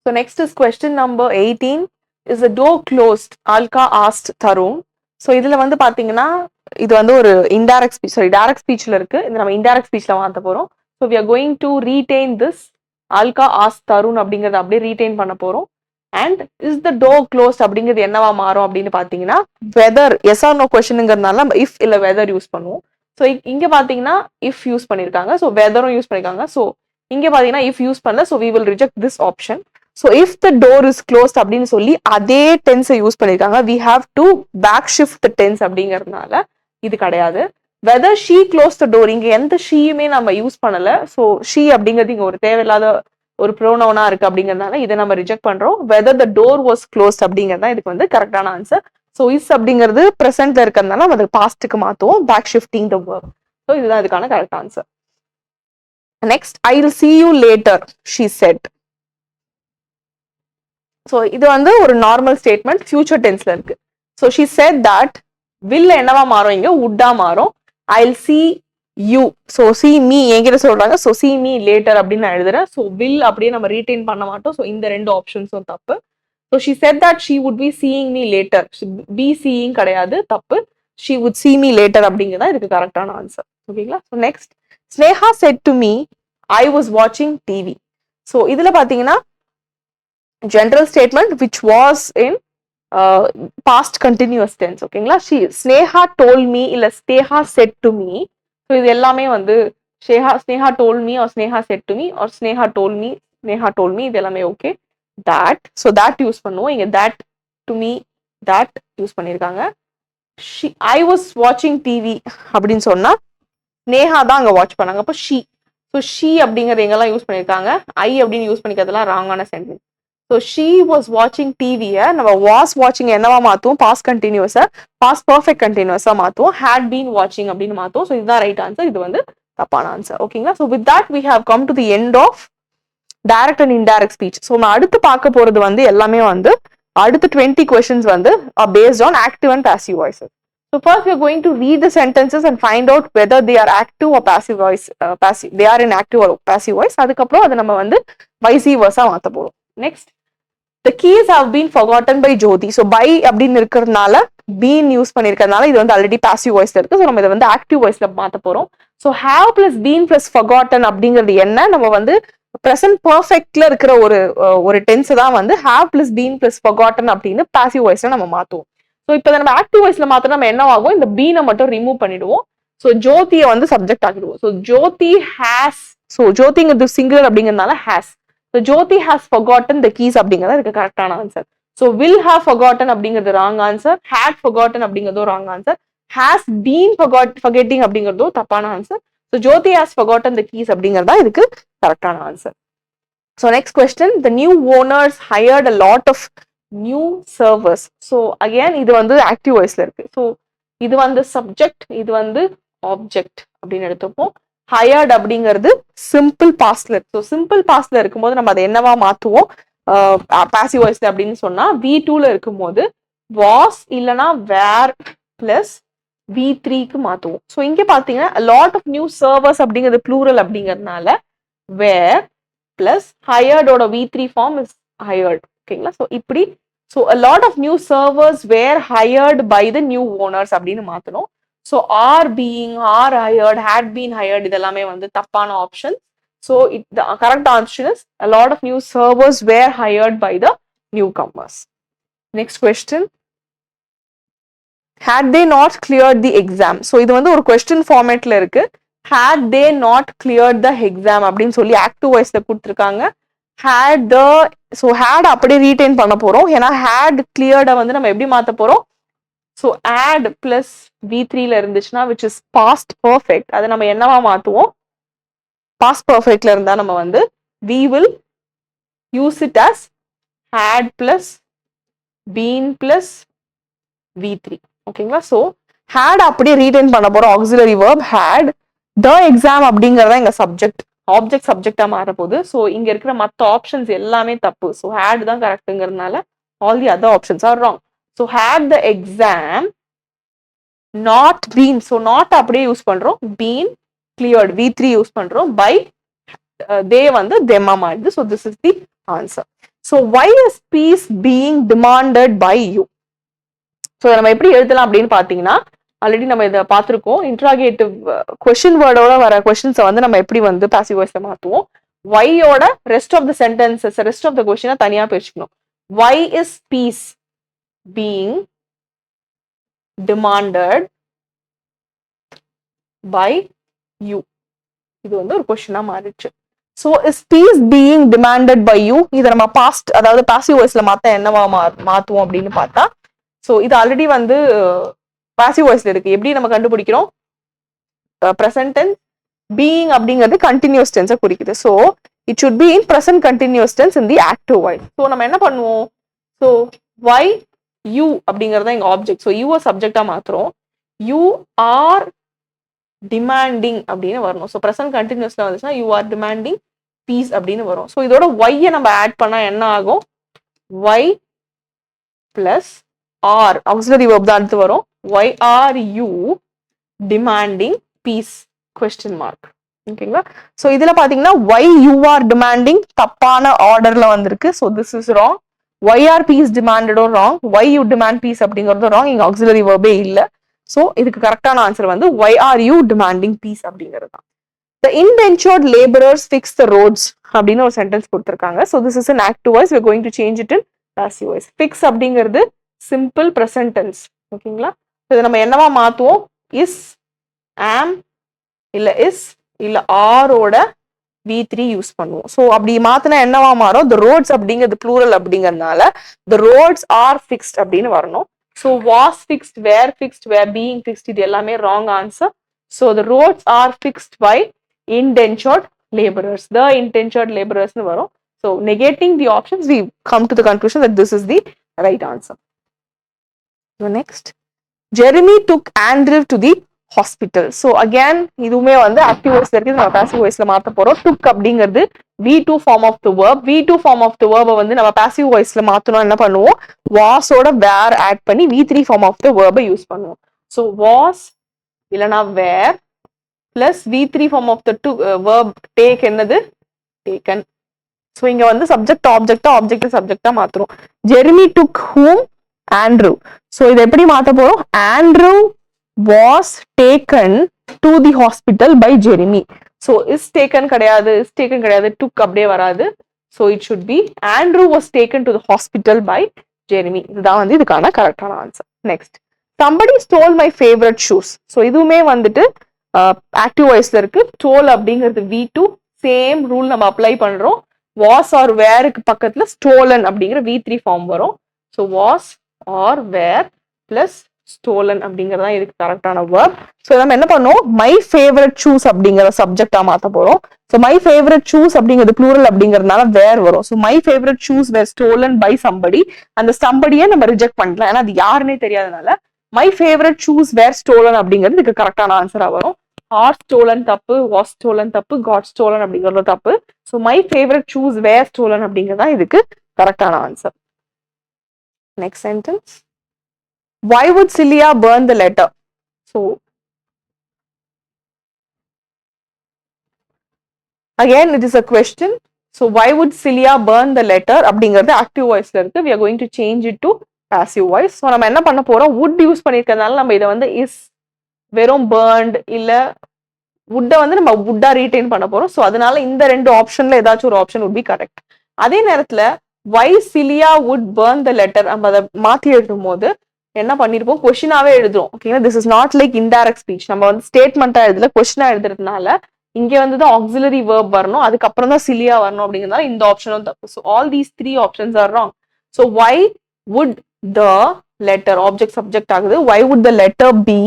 So next is question number 18. Is the door closed? Alka asked Tarun. So இதுல வந்து பாத்தீங்கன்னா இது வந்து ஒரு இன்டைரக்ட் ஸ்பீச், சாரி டைரக்ட் ஸ்பீச்ல இருக்கு, இது நம்ம இன்டைரக்ட் ஸ்பீச்ல மாத்த போறோம். So we are going to retain this Alka asked Tarun அப்படிங்கறத அப்படியே ரீடைன் பண்ண போறோம். And is the door closed அப்படிங்கிறது என்னவா மாறும் அப்படின்னு பாத்தீங்கன்னா வெதர், எஸ் ஆர் நோ கொஸ்டினுங்கிறதுனால நம்ம இஃப் இல்ல வெதர் யூஸ் பண்ணுவோம். ஸோ இங்க பாத்தீங்கன்னா இஃப் யூஸ் பண்ணிருக்காங்க, ஸோ வெதரும் யூஸ் பண்ணிருக்காங்க. ஸோ இங்க பாத்தீங்கன்னா இஃப் யூஸ் பண்ணல, so we will reject this option. So if the door is closed அப்படின்னு சொல்லி அதே டென்ஸை யூஸ் பண்ணிருக்காங்க. We have to back shift tense அப்படிங்கிறதுனால இது கிடையாது. Whether she close the door, இங்க எந்த ஷீயுமே நம்ம யூஸ் பண்ணல. ஸோ ஷீ அப்படிங்கிறது இங்க ஒரு தேவையில்லாத ஒரு ப்ரோனவுனா இருக்கு அப்படிங்கறதுனால இதை நம்ம ரிஜெக்ட் பண்றோம். Whether the door was closed அப்படிங்கறதா இதுக்கு வந்து கரெக்டான ஆன்சர். ஸோ இஸ் அப்படிங்கிறது பிரசன்ட்ல இருக்கிறதுனால நம்ம அதை பாஸ்ட்டுக்கு மாத்துவோம், back shifting the verb. So இதுதான் இதுக்கான correct answer. Next, I will see you later she said. So இது வந்து ஒரு நார்மல் ஸ்டேட்மெண்ட், ஃபியூச்சர் டென்ஸ்ல இருக்கு. So she said that will என்னவா மாறும், இங்க would-ஆ மாறும். I'll see you, so see me என்கிட்ட சொல்றாங்க, so see me later அப்படின்னு நான் எழுதுறேன். so will அப்படியே நம்ம ரீடைன் பண்ண மாட்டோம். so இந்த ரெண்டு ஆப்ஷன்ஸும் தப்பு. so she said that she would be seeing me later, be seeing கிடையாது, தப்பு. she would see me later அப்படிங்கிறதா இதுக்கு கரெக்டான ஆன்சர். ஓகேங்களா. so next, Sneha said to me I was watching TV. so இதுல பாத்தீங்கன்னா general statement which was in past continuous tense. ஓகேங்களா. Sneha told me இல்ல Sneha said to me. So இது எல்லாமே வந்து Sneha told me or Sneha said to me or Sneha told me, Sneha told me, இது எல்லாமே okay. That, so that use பண்ணுவோம். இங்க that to me, that use பண்ணியிருக்காங்க. ஐ வாஸ் வாட்சிங் டிவி அப்படின்னு சொன்னா நேஹா தான் அங்க வாட்ச் பண்ணாங்க, அப்போ ஷீ. ஸோ ஷீ அப்படிங்கிறது எங்கெல்லாம் யூஸ் பண்ணியிருக்காங்க, ஐ அப்படின்னு யூஸ் பண்ணிக்கிறதுலாம் ராங்கான சென்டென்ஸ். ஸோ ஷீ வாஸ் வாட்சிங் டிவியை நம்ம வாஸ் வாட்சிங் என்னவா மாத்துவோம், பாஸ்ட் கண்டினியூஸா பாஸ்ட் பர்ஃபெக்ட் கண்டினியூஸா மாத்துவோம், ஹேட் பீன் வாட்சிங் அப்படின்னு மாத்துவோம். ஸோ இதுதான் ரைட் ஆன்சர், இது வந்து தப்பான ஆன்சர். ஓகேங்களா. So with that we have come to the end of direct and indirect speech. So நம்ம அடுத்து பார்க்க போறது வந்து எல்லாமே வந்து அடுத்த 20 questions வந்து are based on active and passive voices. So first we are going to read the sentences and find out whether they are active or passive voice, they are in active or passive voice. அதுக்கப்புறம் அதை நம்ம வந்து vice versa மாத்த போறோம். Next, the keys have been forgotten by Jyoti. So by அப்படின்னு இருக்கிறதுனால been use பண்ணிருக்கிறதுனால இது வந்து ஆல்ரெடி passive voiceல இருக்கு. ஸோ நம்ம இதை வந்து active voiceல மாத்த போறோம். So have plus been plus forgotten அப்படிங்கிறது என்ன, நம்ம வந்து present perfectல இருக்கிற ஒரு டென்ஸ் தான் வந்து have plus been plus forgotten அப்படின்னு passive voiceல நம்ம மாத்துவோம். ஸோ இப்போ நம்ம ஆக்டிவ் வாய்ஸ்ல மாத்திரம் நம்ம என்ன ஆகும், இந்த பீனை மட்டும் ரிமூவ் பண்ணிடுவோம். ஸோ ஜோதியை வந்து சப்ஜெக்ட் ஆக்கிடுவோம். ஸோ ஜோதி ஹேஸ், ஸோ ஜோதிங்கிறது சிங்குலர் அப்படிங்கிறதுனால has. So Jyoti has forgotten the keys அப்படிங்கிறது இதுக்கு கரெக்டான answer. So will have forgotten அப்படிங்கிறது ராங் ஆன்சர், ஹேட் ஃபர்காட்டன் அப்படிங்கிறதும் wrong answer, has been forgetting அப்படிங்கிறதும் தப்பான answer. So Jyoti has forgotten the keys அப்படிங்கிறது தான் இதுக்கு கரெக்டான answer. So next question, the new owners hired a lot of new servers. So again இது வந்து active voiceல இருக்கு. So இது வந்து subject, இது வந்து object அப்படின்னு எடுத்துப்போம். hired அப்படிங்கிறது simple pastல இருக்கு. So simple pastல இருக்கும்போது நம்ம அதை என்னவா மாத்துவோம் passive voiceல அப்படின்னு சொன்னா V2ல இருக்கும்போது was இல்லனா were plus V3க்கு மாத்துவோம். So இங்க பாத்தீங்கன்னா a lot of new servers அப்படிங்கிறது plural அப்படிங்கிறதுனால were plus hired oda V3 form is hired. ஓகேங்களா? ஸோ இப்படி so a lot of new servers were hired by the new owners அப்படின்னு மாற்றணும். So are being, are hired, had been hired இதெல்லாமே வந்து தப்பான option. So the correct option is a lot of new servers were hired by the newcomers. Next question. Had they not cleared the exam? So இது வந்து ஒரு question formatல இருக்கு. had they not cleared the exam அப்படின்னு சொல்லி active voiceல கொடுத்துருக்காங்க. had the so had அப்படியே retain பண்ண போறோம். ஏன்னா had cleared வந்து நம்ம எப்படி மாத்த போறோம்? ஸோ add plus V3ல இருந்துச்சுன்னா which is past perfect, அதை நம்ம என்னவா மாத்துவோம்? past perfectல இருந்தா நம்ம வந்து we will use it as had plus been plus V3. ஓகேங்களா? ஸோ had அப்படியே ரீடைன் பண்ண போறோம். auxiliary verb had, the exam அப்படிங்கறத எங்க சப்ஜெக்ட், ஆப்ஜெக்ட் சப்ஜெக்டா மாற போகுது. ஸோ இங்க இருக்கிற மற்ற ஆப்ஷன்ஸ் எல்லாமே தப்பு. ஸோ had தான் கரெக்ட்ங்கிறதுனால all the other options are wrong. So had the exam not been, so not அப்படியே யூஸ் பண்றோம், been cleared V3 யூஸ் பண்றோம், by they வந்து them மாறுது. So this is the answer. So why is peace being demanded by you? So நம்ம எப்படி எழுதலாம் அப்படின்னு பாத்தீங்கன்னா ஆல்ரெடி நம்ம இதை பார்த்துருக்கோம். இன்ட்ராகேட்டிவ் கொஸ்டின் வேர்டோட வர கொஸ்டின்ஸை வந்து நம்ம எப்படி வந்து பாசிவ் வாய்ஸ்ல மாற்றுவோம். ஒய்யோட rest of the sentences, rest of the கொஸ்டினை தனியா பிரிச்சுக்கணும். Why is peace being demanded by you, இது வந்து ஒரு கொஸ்டினா மாறிடுச்சு. So is peace being demanded by you, இதை நம்ம பாஸ்ட் அதாவது பாசிவ் வாய்ஸ்ல மாற்ற என்னவா மாற்றுவோம் அப்படின்னு பார்த்தா, ஸோ இது ஆல்ரெடி வந்து பாசிவ் வாய்ஸ்ல இருக்கு. எப்படி நம்ம கண்டுபிடிக்கிறோம்? present tense being அப்படிங்கிறது continuous tense குறிக்குது. So it should be in present continuous tense in the active voice. So நம்ம என்ன பண்ணுவோம்? ஸோ why you அப்படிங்கிறது எங்க ஆப்ஜெக்ட். ஸோ யூ சப்ஜெக்டா மாத்துறோம். you are demanding அப்படின்னு வரணும். ஸோ present continuousல வந்துச்சுன்னா you are demanding peace அப்படின்னு வரும். ஸோ இதோட y நம்ம ஆட் பண்ணா என்ன ஆகும்? y plus r auxiliary verb தான் அடுத்து வரும். why are you demanding peace question mark. ஓகேங்களா? ஸோ இதுல பாத்தீங்கன்னா why you are demanding தப்பான ஆர்டர்ல வந்திருக்கு. So this is wrong. why are peace demanded wrong. why you demand peace அப்படிங்கிறது wrong. இங்க auxiliary verb இல்ல. ஸோ இதுக்கு கரெக்டான ஆன்சர் வந்து why are you demanding peace அப்படிங்கிறது தான். the indentured laborers fix the roads அப்படின்னு ஒரு சென்டென்ஸ் கொடுத்துருக்காங்க. So this is an active voice. we're going to change it in passive voice. fix அப்படிங்கிறது simple present tense. ஓகேங்களா? இதை நம்ம என்னவா மாத்துவோம்? இஸ், ஆம் இல்ல இஸ் இல்ல ஆரோட V3 யூஸ் பண்ணுவோம். ஸோ அப்படி மாத்தினா என்னவா மாறும்? the roads அப்படிங்கிறது plural அப்படிங்கறதுனால the roads are fixed அப்படின்னு வரணும். So was fixed, were fixed, were being fixed இது எல்லாமே wrong answer. So the roads are fixed by indentured laborers. the indentured laborers னு வரும். So negating the options we come to the conclusion that this is the right answer. So next, Jeremy took Andrew to the hospital. So again இதுவுமே வந்து active voice இருக்கு, நம்ம passive voiceல மாத்த போறோம். took அப்படிங்கிறது V2 form of the verb. V2 form of the verb வந்து நம்ம passive voiceல மாத்தணும் என்ன பண்ணுவோம்? was ஓட were add பண்ணி V3 form of the verb use பண்ணுவோம். So was இல்லனா were plus V3 form of the verb take என்னது? taken. So இங்க வந்து subject object object subject மாத்துறோம். Jeremy took whom? Andrew. So இதை எப்படி மாத்த போறோம்? Andrew was taken to the hospital by Jeremy. So is taken கிடையாது, is taken கிடையாது, took அப்படியே வராது. So it should be Andrew was taken to the hospital by Jeremy. இதுதான் வந்து இதுக்கான கரெக்டான answer. Next, somebody stole my favorite shoes. So இதுவுமே வந்துட்டு ஆக்டிவ் வாய்ஸ்ல இருக்கு. stole அப்படிங்கிறது V2, சேம் ரூல் நம்ம அப்ளை பண்றோம். was or whereக்கு பக்கத்துல stolen அப்படிங்கிற V3 ஃபார்ம் வரும். So was or were plus stolen அப்படிங்கறதா இதுக்கு கரெக்டான வேர்ப். ஸோ நம்ம என்ன பண்ணோம், மை ஃபேவரட் சூஸ் அப்படிங்கிற சப்ஜெக்டா மாத்த போறோம். ஸோ மை ஃபேவரட் சூஸ் அப்படிங்கிறது ப்ளூரல் அப்படிங்கறதுனால வேர் வரும். So my favourite shoes were stolen by somebody. அந்த சம்படியை நம்ம ரிஜெக்ட் பண்ணலாம், ஏன்னா அது யாருன்னே தெரியாதனால my favourite shoes were stolen அப்படிங்கிறது இதுக்கு கரெக்டான ஆன்சரா வரும். ஆர் ஸ்டோலன் தப்பு, வாஸ் ஸ்டோலன் தப்பு, காட் ஸ்டோலன் அப்படிங்கிறது தப்பு. So my favourite shoes were stolen அப்படிங்கிறதா இதுக்கு கரெக்டான answer. Next sentence. Why would Celia burn the letter? So again it is a question. So why would Celia burn the letter அப்படிங்கிறது active வாய்ஸ்ல இருக்கு. We are going to change it to passive voice. So நம்ம என்ன பண்ண போறோம், would use பண்ணிருக்கிறதுனால நம்ம இதை வந்து is வெறும் burned இல்ல would வந்து நம்ம would-ஆ ரீடைன் பண்ண போறோம். ஸோ அதனால இந்த ரெண்டு ஆப்ஷன்ல ஏதாச்சும் ஒரு ஆப்ஷன் would be correct. அதே நேரத்துல why Celia would burn the letter நம்ம அதை மாத்தி எழுதும் போது என்ன பண்ணிருப்போம், கொஸ்டினாவே எழுதுறோம். ஓகேங்களா, this is not like indirect speech. நம்ம வந்து ஸ்டேட்மெண்டா எழுதல, கொஸ்டினா எழுதுறதுனால இங்க வந்து தான் ஆக்சிலரி வேர்ப் வரணும், அதுக்கப்புறம் தான் சிலியா வரணும் அப்படிங்கிறதுனால இந்த ஆப்ஷனும் தப்பு. So all these three options are wrong. So why would the letter object subject ஆகுது, why would the letter be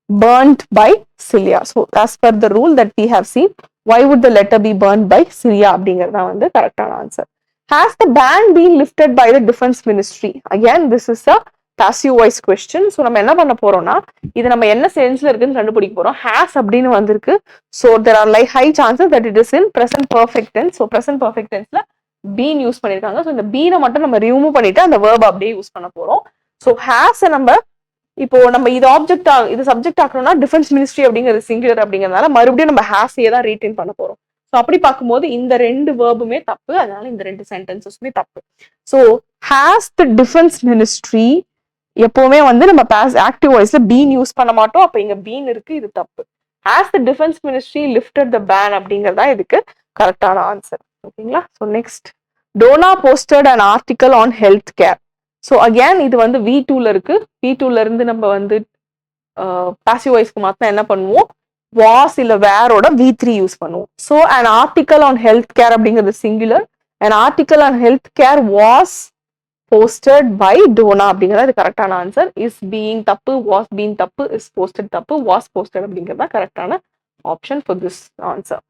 burnt by Celia. So as per the rule that we have seen, why would the letter be burnt by Celia அப்படிங்கிறது தான் வந்து கரெக்டான answer. Has the ban been lifted by the defense ministry? Again this is a passive voice question. So நம்ம என்ன பண்ண போறோம்னா, இது நம்ம என்ன சென்ஸ்ல இருக்குன்னு கண்டுபிடிக்க போறோம். ஹேஸ் அப்படின்னு வந்திருக்கு. So there are like high chances that it is in present perfect tense. So present perfect tenseல been use பண்ணிருக்காங்க. ஸோ இந்த பீனை மட்டும் நம்ம ரிமூவ் பண்ணிட்டு அந்த வேர்ப் அப்படியே யூஸ் பண்ண போறோம். ஸோ ஹேஸ் நம்ம இப்போ நம்ம இது ஆப்ஜெக்ட் இது சப்ஜெக்ட் ஆக்கணும்னா டிஃபென்ஸ் மினிஸ்ட்ரி அப்படிங்கிறது சிங்குலர் அப்படிங்கிறதுனால மறுபடியும் நம்ம ஹேஸையே தான் ரீடைன் பண்ண போறோம். ஸோ அப்படி பார்க்கும்போது இந்த ரெண்டு வேர்புமே தப்பு, அதனால இந்த ரெண்டு சென்டென்சஸுமே தப்பு. So has the defence ministry எப்பவுமே வந்து நம்ம ஆக்டிவ் வாய்ஸ்ல பீன் யூஸ் பண்ண மாட்டோம். அப்ப இங்க பீன் இருக்கு, இது தப்பு. Has the defence ministry lifted the ban அப்படிங்கறதா இதுக்கு கரெக்டான ஆன்சர். ஓகேங்களா. So next, Donna posted an article on health care. So again இது வந்து V2ல இருக்கு. V2ல இருந்து நம்ம வந்து பாசிவ் வாய்ஸ்க்கு மாத்தினா என்ன பண்ணுவோம், வாஸ் இல்ல வேரோட V3 யூஸ் பண்ணுவோம். So an article on health care அப்படிங்கிறது singular. an article on health care was posted by Donna அப்படிங்கிறது அது கரெக்டான ஆன்சர். is being தப்பு, was being தப்பு, is posted தப்பு, was posted அப்படிங்கிறது தான் கரெக்டான option for this answer.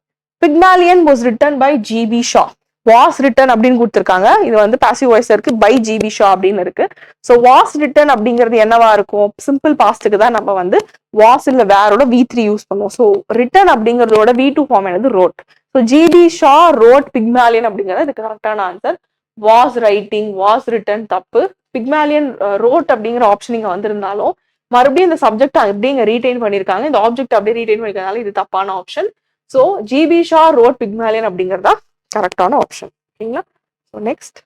Pygmalion was written by G.B. Shaw. was written அப்படின்னு கொடுத்துருக்காங்க. இது வந்து பாசிவ் வாய்ஸ்ல இருக்கு, by G.B. Shaw அப்படின்னு இருக்கு. ஸோ was written அப்படிங்கிறது என்னவா இருக்கும், சிம்பிள் பாஸ்டுக்கு தான் நம்ம வந்து was இல்ல வேரோட V3 யூஸ் பண்ணுவோம். ஸோ written அப்படிங்கிறதோட V2 ஃபார்ம் என்னது, wrote. So G.B. Shaw wrote Pygmalion அப்படிங்கிறது இதுக்கு கரெக்டான ஆன்சர். was writing, was written தப்பு. Pygmalion wrote அப்படிங்கிற ஆப்ஷன் இங்க வந்திருந்தாலும் மறுபடியும் இந்த சப்ஜெக்ட் அப்படியே ரீடைன் பண்ணிருக்காங்க, இந்த ஆப்ஜெக்ட் அப்படியே ரீடைன் பண்ணிருக்கனால இது தப்பான option. So G.B. Shaw wrote Pygmalion அப்படிங்கிறதா கரெக்டான ஆப்ஷன். ஓகேங்களா. So next,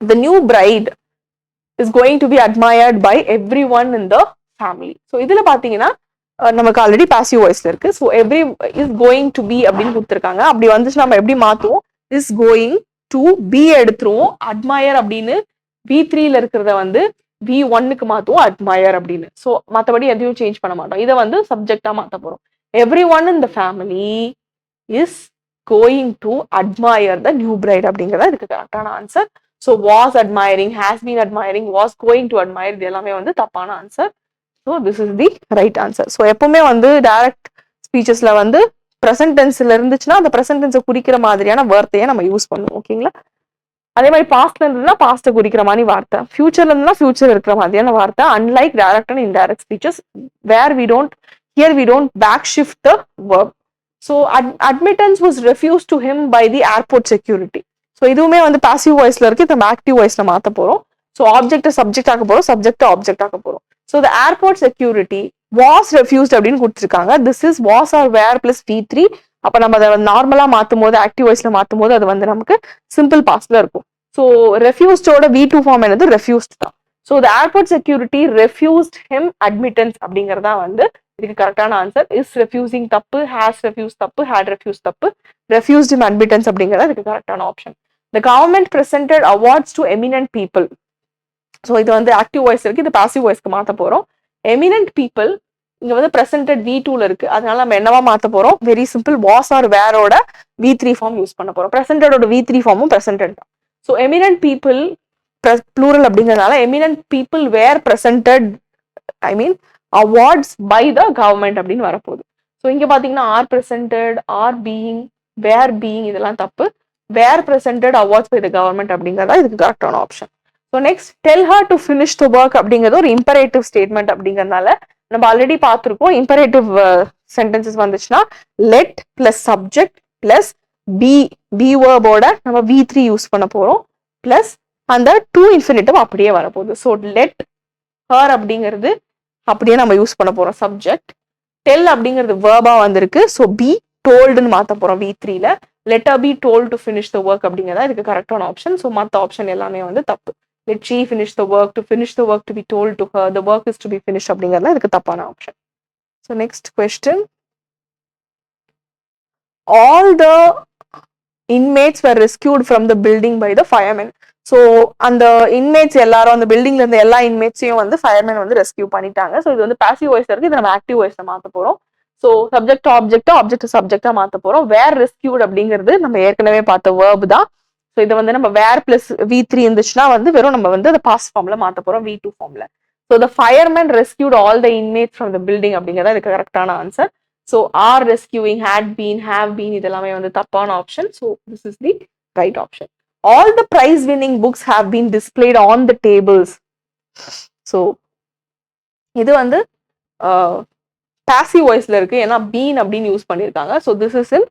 the new bride is going to be admired by everyone in the family. So இதுல பாத்தீங்கன்னா நமக்கு ஆல்ரெடி பாசிவ் வாய்ஸ்ல இருக்கு. So every is going to be அப்படின்னு கொடுத்துருக்காங்க. அப்படி வந்துச்சு நம்ம எப்படி மாத்துவோம், இஸ் கோயிங் டு பி எடுத்துருவோம். அட்மயர் அப்படின்னு V3ல இருக்கிறத வந்து V1க்கு மாத்துவோம் அட்மயர் அப்படின்னு. ஸோ மற்றபடி எதையும் சேஞ்ச் பண்ண மாட்டோம். இதை வந்து சப்ஜெக்டா மாத்த போறோம். Everyone in the family is going to admire the new bride அப்படிங்கிறத இதுக்கு கரெக்டான answer. So was admiring, has been admiring, was going to admire, இது எல்லாமே வந்து தப்பான answer. So this is the right answer. So எப்பவுமே வந்து direct ஸ்பீச்சஸ்ல வந்து ப்ரெசன்ட் டென்ஸ்ல இருந்துச்சுன்னா அந்த ப்ரெசன்ட் டென்ஸை குறிக்கிற மாதிரியான வார்த்தையை நம்ம யூஸ் பண்ணுவோம். ஓகேங்களா. அதே மாதிரி பாஸ்ட்ல இருந்ததுன்னா பாஸ்ட்டை குறிக்கிற மாதிரி வார்த்தை, ஃபியூச்சர்ல இருந்தா ஃபியூச்சர் இருக்கிற மாதிரியான வார்த்தை. Unlike direct and indirect speeches where we don't here we don't back shift the verb. So admittance was refused to him by the airport security. So இதுவுமே வந்து பாசிவ் வாய்ஸ்ல இருக்கு, நம்ம ஆக்டிவ் வாய்ஸ்ல மாத்த போறோம். ஸோ ஆப்ஜெக்ட் சப்ஜெக்ட் ஆக்க போறோம், சப்ஜெக்ட் ஆப்ஜெக்ட் ஆக்க போறோம். So the airport security was refused அப்படின்னு கொடுத்துருக்காங்க. this is was or were plus V3. அப்ப நம்ம அதை நார்மலா மாத்தும் போது ஆக்டிவ் வாய்ஸ்ல மாத்தும் போது அது வந்து நமக்கு சிம்பிள் பாஸ்ட்ல இருக்கும். ஸோ ரெஃப்யூஸ்டோட V2 ஃபார்ம் என்னது, ரெஃப்யூஸ்ட் தான். So the airport security refused him admittance அப்படிங்கறதா வந்து இதுக்கு கரெக்டான ஆன்சர். இஸ் ரெஃப்யூசிங் தப்பு, ஹேஸ் ரெஃப்யூஸ் தப்பு, ஹேட் ரெஃப்யூஸ் தப்பு, ரெஃப்யூஸ்ட் இம் அட்மிட்டன்ஸ் அப்படிங்கிறது இதுக்கு கரெக்டான option. The government presented awards to eminent people. So இது வந்து ஆக்டிவ் வாய்ஸ் இருக்கு, இது பாசிவ் வாய்ஸ்க்கு மாற்ற போறோம். எமினன்ட் பீப்புள் இங்க வந்து presented V2ல இருக்கு. அதனால நம்ம என்னவா மாத்த போறோம்? வெரி சிம்பிள், was or whereோட V3 ஃபார்ம் யூஸ் பண்ண போறோம். presented ஓட V3 ஃபார்மும் presented தான். ஸோ eminent people plural அப்படிங்கறதுனால eminent people were presented, I mean awards by the government அப்படின்னு வரப்போகுது. ஸோ இங்க பாத்தீங்கன்னா are presented, are being, were being இதெல்லாம் தப்பு. were presented awards by the government அப்படிங்கறதா இதுக்கு கரெக்டான option. So next tell her to finish the work அப்படிங்கிறது ஒரு இம்பரேட்டிவ் ஸ்டேட்மெண்ட் அப்படிங்கறதுனால நம்ம ஆல்ரெடி பார்த்துருக்கோம். இம்பரேட்டிவ் சென்டென்சஸ் வந்துச்சுன்னா let plus subject plus be வேர்போட நம்ம V3 யூஸ் பண்ண போறோம் பிளஸ் அந்த டு இன்ஃபினிட்டிவ் அப்படியே வரப்போகுது. ஸோ லெட் ஹர் அப்படிங்கிறது அப்படியே நம்ம யூஸ் பண்ண போறோம் சப்ஜெக்ட். டெல் அப்படிங்கிறது வேர்பா வந்திருக்கு. ஸோ பி டோல்டுன்னு மாத்த போறோம் V3ல. let her be told to finish the work அப்படிங்கிறதா இதுக்கு கரெக்டான ஆப்ஷன். ஸோ மற்ற ஆப்ஷன் எல்லாமே வந்து தப்பு. let she finish the work, to finish the work, to be told to her, the work is to be finished அப்படிங்கிறதா இதுக்கு தப்பான option. So next question, all the inmates were rescued from the building by the firemen. So அந்த inmates எல்லாரும் அந்த பில்டிங்ல இருந்த எல்லா இன்மேட்ஸையும் வந்து ஃபயர்மேன் வந்து ரெஸ்கியூ பண்ணிட்டாங்க. ஸோ இது வந்து பாசிவ் வாய்ஸ்ல இருக்கு. இது நம்ம ஆக்டிவ் வாய்ஸ்ல மாத்த போறோம். ஸோ சப்ஜெக்ட் ஆப்ஜெக்டா, ஆப்ஜெக்ட் சப்ஜெக்டா மாத்த போறோம். வேர் ரெஸ்கியூட் அப்படிங்கிறது நம்ம ஏற்கனவே பார்த்த வேர்ப் தான். ஸோ இதை வந்து நம்ம வேர் பிளஸ் V3 இருந்துச்சுன்னா வந்து வெறும் நம்ம வந்து அதை பாஸ்ட் ஃபார்ம்ல மாத்த போறோம் V2 ஃபார்ம்ல. So the fireman rescued all the inmates from the building அப்படிங்கிறதா இதுக்கு கரெக்டான answer. So are rescuing, had been, have been இதெல்லாமே வந்து தப்பான option. So this is the right option. All the prize winning books have been displayed on the tables. So இது வந்து passive voiceல இருக்கு. ஏன்னா been அப்படின்னு யூஸ் பண்ணிருக்காங்க. So this is in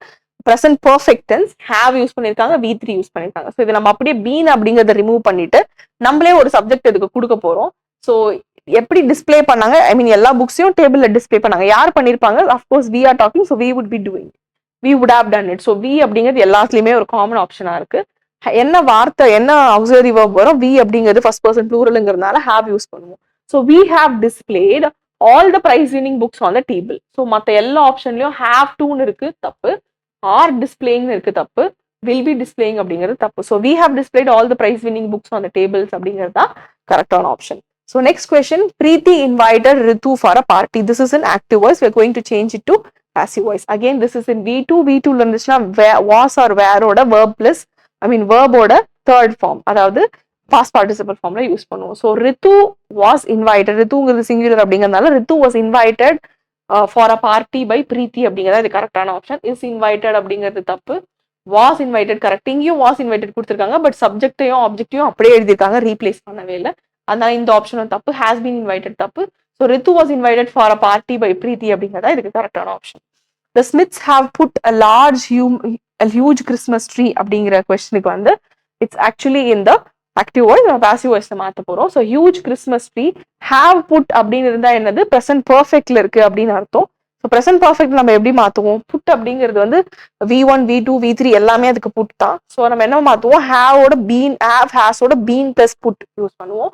present perfect tense. have use பண்ணிருக்காங்க, V3 use பண்ணிருக்காங்க. So இது நம்ம அப்படியே been அப்படிங்கறத ரிமூவ் பண்ணிட்டு நம்மளே ஒரு சப்ஜெக்ட் இதுக்கு கொடுக்க போறோம். ஸோ எப்படி டிஸ்பிளே பண்ணாங்க, ஐ மீன் எல்லா புக்ஸையும் டேபிள்ல டிஸ்பிளே பண்ணாங்க. யார் பண்ணிருப்பாங்க? Of course we are talking, so we would be doing, we would have done it. So we அப்படிங்கிறது எல்லாத்துலயுமே ஒரு காமன் ஆப்ஷனா இருக்கு. என்ன வார்த்தை, என்ன ஆக்ஸிலரி வெர்ப் வரும்? வி அப்படிங்கிறது ஃபர்ஸ்ட் பர்சன் ப்ளூரல்ங்கிறதுனால ஹேவ் யூஸ் பண்ணுவோம். So we have displayed all the prize winning books on the table. ஸோ மற்ற எல்லா ஆப்ஷன்லயும் ஹேவ் டூன்னு இருக்கு தப்பு, ஆர் டிஸ்பிளேயிங் இருக்கு தப்பு, வில் பி டிஸ்பிளேயிங் அப்படிங்கிறது தப்பு. So we have displayed all the prize winning books on the tables அப்படிங்கிறது தான் கரெக்டான option. So next question, Preethi invited Ritu for a party. This is in active voice. we are going to change it to passive voice. Again this is in V2. V2ல இருந்துச்சுன்னா was or whereோட verb plus, I mean வேர்போட third form, அதாவது past participle ஃபார்ம்ல use பண்ணுவோம். So Ritu was invited, ரித்துங்கிறது singular அப்படிங்கிறதுனால Ritu was invited for a party by Preethi அப்படிங்கிறது இது கரெக்டான ஆப்ஷன். இஸ் இன்வைட்டட் அப்படிங்கிறது தப்பு, வாஸ் இன்வைட்டட் கரெக்ட். இங்கேயும் வாஸ் இன்வைட்டட் கொடுத்துருக்காங்க, பட் சப்ஜெக்டையும் ஆப்ஜெக்டையும் அப்படியே எழுதிருக்காங்க, ரீப்ளேஸ் பண்ணவே இல்லை. அதனால இந்த ஆப்ஷனும் தப்பு. ஹேஸ் பீன் இன்வைட்டட் தப்பு. So Ritu was invited for a party by Preethi அப்படிங்கிறதா இதுக்கு கரெக்டான option. The Smiths have put a huge Christmas tree அப்படிங்கிற கொஸ்டினுக்கு வந்து it's actually in the active voice, நம்ம passive voice மாத்த போறோம். So huge Christmas tree, have put அப்படின்னு இருந்தா என்னது? present perfectல இருக்கு அப்படின்னு அர்த்தம். ஸோ present perfect நம்ம எப்படி மாத்துவோம்? put அப்படிங்கிறது வந்து V1, V2, V3 எல்லாமே அதுக்கு put தான். ஸோ நம்ம என்ன மாத்துவோம்? have ஓட been, have, has ஓட been plus put யூஸ் பண்ணுவோம்.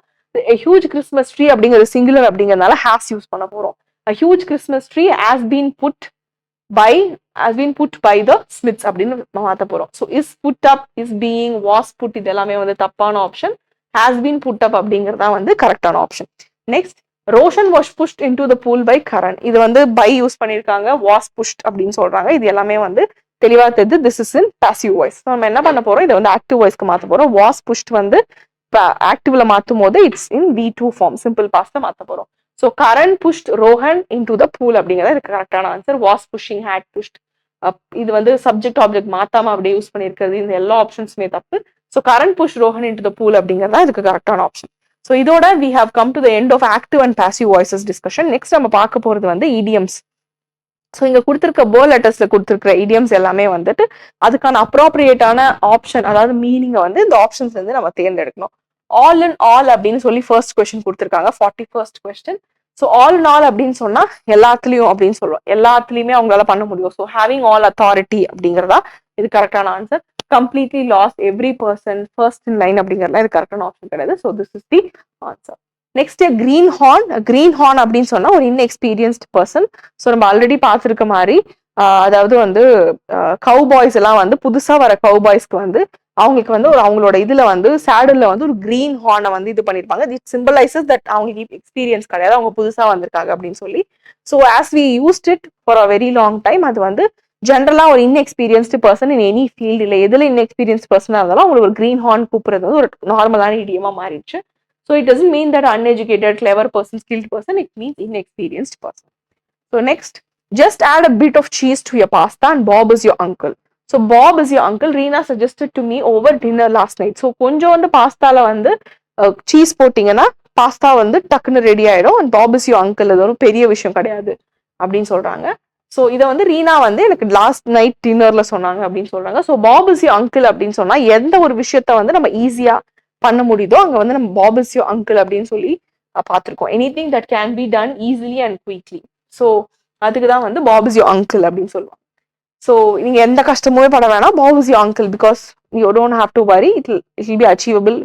a huge Christmas tree அப்படிங்கிறது சிங்குலர் அப்படிங்கிறதுனால has யூஸ் பண்ண போறோம். a huge Christmas tree has been put by the Smiths அப்படின்னு மாத்த போறோம். So is put up, is being, was put இது எல்லாமே வந்து தப்பான option. has been put up அப்படிங்கிறதா வந்து கரெக்டான option. Next, Roshan was pushed into the pool by Karan. இது வந்து by யூஸ் பண்ணிருக்காங்க, was pushed அப்படின்னு சொல்றாங்க. இது எல்லாமே வந்து தெளிவா தெரியுது. this is in passive voice. நம்ம என்ன பண்ண போறோம்? இதை வந்து ஆக்டிவ் வாய்ஸ்க்கு மாத்த போறோம். was pushed வந்து ஆக்டிவ்ல மாத்தும் போது it's in V2 form, simple பாஸ்ட்ல மாத்த போறோம். So Karan pushed Rohan into the pool அப்படிங்கிறது இதுக்கு கரெக்டான ஆன்சர். was pushing, had pushed, இது வந்து சப்ஜெக்ட் ஆப்ஜெக்ட் மாத்தாம அப்படியே யூஸ் பண்ணிருக்கிறது. இந்த எல்லா ஆப்ஷன்ஸுமே தப்பு. So Karan pushed Rohan into the pool அப்படிங்கிறதா இதுக்கு கரெக்டான ஆப்ஷன். ஸோ இதோட we have come to the end of active and passive voices discussion. Next நம்ம பார்க்க போறது வந்து idioms. ஸோ இங்க கொடுத்துருக்க போல் லெட்டர்ஸ்ல கொடுத்துருக்கிற idioms எல்லாமே வந்துட்டு அதுக்கான அப்ரோப்ரியேட்டான ஆப்ஷன், அதாவது மீனிங்கை வந்து இந்த ஆப்ஷன்ஸ் வந்து நம்ம தேர்ந்தெடுக்கணும். ஆல் இன் ஆல் அப்படின்னு சொல்லி ஃபர்ஸ்ட் கொஸ்டின் கொடுத்துருக்காங்க, 41st question. So all in all அப்படின்னு சொன்னா எல்லாத்துலயும் அப்படின்னு சொல்லுவோம், எல்லாத்துலயுமே அவங்களால பண்ண முடியும். ஸோ ஹேவிங் ஆல் அத்தாரிட்டி அப்படிங்கிறதா இது கரெக்டான answer. Completely last every person, first in line அப்படிங்கிறதுல இது கரெக்டான ஆப்ஷன் கிடையாது. So this is the answer. Next green horn அப்படின்னு சொன்னா ஒரு இன்எக்ஸ்பீரியன்ஸ்ட் பர்சன். ஸோ நம்ம ஆல்ரெடி பார்த்துருக்க மாதிரி அதாவது வந்து கவு பாய்ஸ் எல்லாம் வந்து புதுசா வர கவு பாய்ஸ்க்கு வந்து அவங்களுக்கு வந்து ஒரு அவங்களோட இதுல வந்து சேடல்ல வந்து ஒரு கிரீன் ஹார்னை வந்து இது பண்ணிருப்பாங்க. இட் சிம்பலைசஸ் தட் அவங்களுக்கு எக்ஸ்பீரியன்ஸ் கிடையாது, அவங்க புதுசா வந்திருக்காங்க அப்படின்னு சொல்லி. So as we used it for a very long time, அது வந்து ஜென்ரலா ஒரு inexperienced person in any field இல்லை எதுல இன்எக்ஸ்பீரியன்ஸ் பர்சனா இருந்தாலும் அவங்களுக்கு ஒரு கிரீன் ஹார்ன் கூப்பிடுறது வந்து ஒரு நார்மலான இடியமா மாறிடுச்சு. So it doesn't mean that uneducated clever person skilled person, it means inexperienced person. So next, just add a bit of cheese to your pasta and Bob is your uncle. So Bob is your uncle. Reena suggested to me over dinner last night. So கொஞ்சம் வந்து பாஸ்தால வந்து cheese போட்டீங்கன்னா pasta வந்து டக்குன்னு ready ஆயிடும். And Bob is you uncle, அது ஒரு பெரிய விஷயம் கிடையாது அப்படின்னு சொல்றாங்க. ஸோ இதை வந்து ரீனா வந்து எனக்கு லாஸ்ட் நைட் டின்னர்ல சொன்னாங்க அப்படின்னு சொல்றாங்க. So Bob is you uncle அப்படின்னு சொன்னா எந்த ஒரு விஷயத்த வந்து நம்ம ஈஸியா பண்ண முடியுதோ அங்க வந்து நம்ம பாப் இஸ் யூ அங்கிள் அப்படின்னு சொல்லி பார்த்திருக்கோம். Anything that can be done easily and quickly. So அதுக்கு தான் வந்து பாப் இஸ் யூ அங்கிள் அப்படின்னு சொல்லுவாங்க. ஸோ நீங்க எந்த கஷ்டமுமே பட வேணாம், Bob is you uncle because you don't have to worry, it will be achievable,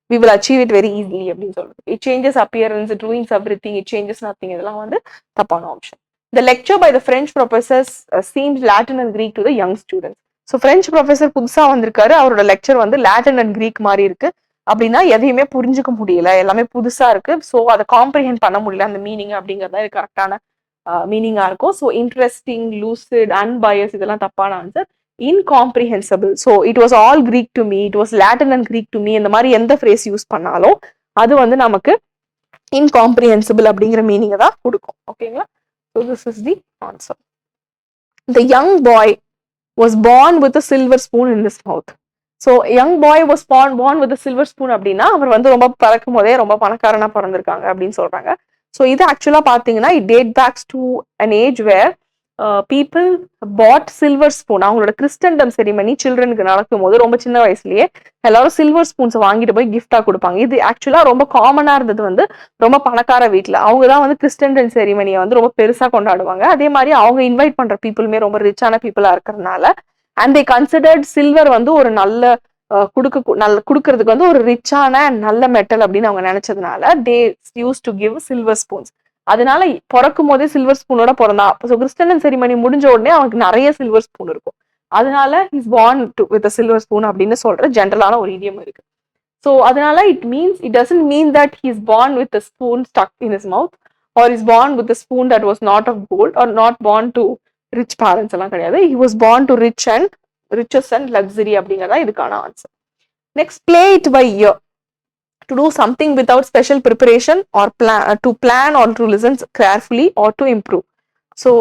we will achieve it very easily அப்படின்னு சொல்றது. It changes appearance, it ruins everything, it changes nothing. இதெல்லாம் வந்து தப்பான option. The lecture by the French professors seems Latin and Greek to the young students. So French professor புதுசா வந்திருக்காரு, அவரோட lecture வந்து Latin and Greek மாதிரி இருக்கு. அப்படின்னா எதையுமே புரிஞ்சுக்க முடியல, எல்லாமே புதுசா இருக்கு. ஸோ அதை காம்ப்ரிஹெண்ட் பண்ண முடியல அந்த மீனிங் அப்படிங்கிறதா கரெக்டான மீனிங்கா இருக்கும். ஸோ இன்ட்ரெஸ்டிங், லூசிட், அன்பயஸ் இதெல்லாம் தப்பான answer. incomprehensible. So it was all Greek to me, it was Latin and Greek to me. இந்த மாதிரி எந்த phrase யூஸ் பண்ணாலும் அது வந்து நமக்கு incomprehensible அப்படிங்கிற மீனிங்கை தான் கொடுக்கும். ஓகேங்களா? So this is the answer. The young boy was born with a silver spoon in his mouth. So young boy was born with a silver spoon அப்படின்னா அவர் வந்து ரொம்ப பறக்கும் போதே ரொம்ப பணக்காரனா பிறந்திருக்காங்க அப்படின்னு சொல்றாங்க. ஸோ இது ஆக்சுவலா பாத்தீங்கன்னா it date backs to an age where people bought silver spoon. அவங்களோட கிறிஸ்டண்டம் செரிமனி சில்ட்ரனுக்கு நடக்கும் போது ரொம்ப சின்ன வயசுலயே எல்லாரும் சில்வர் ஸ்பூன்ஸ் வாங்கிட்டு போய் கிஃப்டா கொடுப்பாங்க. இது ஆக்சுவலா ரொம்ப காமனா இருந்தது வந்து ரொம்ப பணக்கார வீட்டுல. அவங்கதான் வந்து கிறிஸ்டண்டம் செரிமனியை வந்து ரொம்ப பெருசா கொண்டாடுவாங்க. அதே மாதிரி அவங்க இன்வைட் பண்ற பீப்புளுமே ரொம்ப ரிச்சான பீப்புளா இருக்கிறதுனால அண்ட் தே கன்சிடர்ட் சில்வர் வந்து ஒரு நல்ல குடுக்கறதுக்கு வந்து ஒரு ரிச்சான நல்ல மெட்டல் அப்படின்னு அவங்க நினைச்சதுனால they use to give silver spoons. அதனால பிறக்கும் போதே சில்வர் ஸ்பூனோட பிறந்தா. ஸோ கிறிஸ்டன் செரிமனி முடிஞ்ச உடனே அவனுக்கு நிறைய சில்வர் ஸ்பூன் இருக்கும். அதனால is born with silver spoon அப்படின்னு சொல்ற ஜென்ரலான ஒரு இடியம் இருக்கு. ஸோ அதனால it doesn't mean that he is born with spoon stuck in his mouth or is born with spoon that was not of gold or not born to rich parents எல்லாம் கிடையாது. He was born to riches and luxury அப்படிங்கிறதா இதுக்கான answer. Next, play it by ear. To do something without special preparation or plan or to listen carefully or to improve. So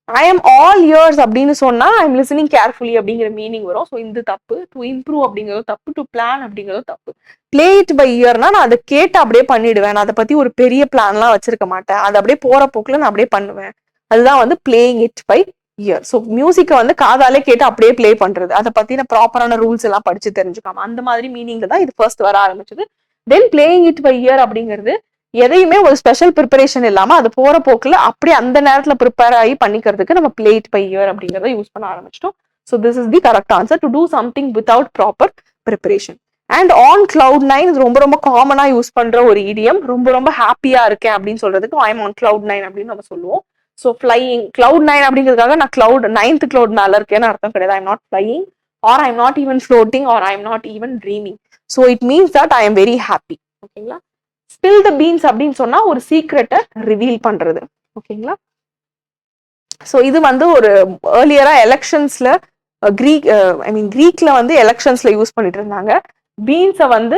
I am all ears அப்படின்னு சொன்னா I am listening carefully அப்படிங்கிற meaning வரும். So இந்த தப்பு. To improve அப்படிங்கிறது தப்பு, to plan அப்படிங்கிறது தப்பு. பிளே இட் பை இயர்னா நான் அதை கேட்டு அப்படியே பண்ணிடுவேன், நான் அதை பத்தி ஒரு பெரிய பிளான்லாம் வச்சிருக்க மாட்டேன், அதை அப்படியே போற போக்குல நான் அப்படியே பண்ணுவேன். அதுதான் வந்து playing it by ear. So மியூசிக்கை வந்து காதாலே கேட்டு அப்படியே பிளே பண்றது, அதை பத்தின ப்ராப்பரான ரூல்ஸ் எல்லாம் படிச்சு தெரிஞ்சுக்காம அந்த மாதிரி மீனிங்ல தான் இது ஃபர்ஸ்ட் வர ஆரம்பிச்சது. தென் பிளேயிங் இட் பை இயர் அப்படிங்கிறது எதையுமே ஒரு ஸ்பெஷல் ப்ரிப்பரேஷன் இல்லாம அது போற போக்குல அப்படியே அந்த நேரத்துல ப்ரிப்பேர் ஆகி பண்ணிக்கிறதுக்கு நம்ம பிளே இட் பை இயர் அப்படிங்கறத யூஸ் பண்ண ஆரம்பிச்சிட்டோம். So this is the correct answer, to do something without proper preparation. And on cloud nine இது ரொம்ப ரொம்ப காமனா யூஸ் பண்ற ஒரு இடியம். ரொம்ப ரொம்ப ஹாப்பியா இருக்கேன் அப்படின்னு சொல்றதுக்கு I am on cloud nine அப்படின்னு நம்ம சொல்லுவோம். ஸோ ஃபிளையிங் கிளவுட் நைன் அப்படிங்கிறதுக்காக நான் நைன்த் கிளவுட் மேல இருக்கேன்னு அர்த்தம் கிடையாது. I am not flying or I'm not even floating or I'm not even dreaming. So it means that I am very happy. ஓகேங்களா? spill the beans அப்படின்னு சொன்னா ஒரு சீக்ரெட்டை ரிவீல் பண்றது. ஓகேங்களா? ஸோ இது வந்து ஒரு ஏர்லியரா எலெக்ஷன்ஸ்ல கிரீக்ல வந்து எலெக்ஷன்ஸ்ல யூஸ் பண்ணிட்டு இருந்தாங்க. பீன்ஸை வந்து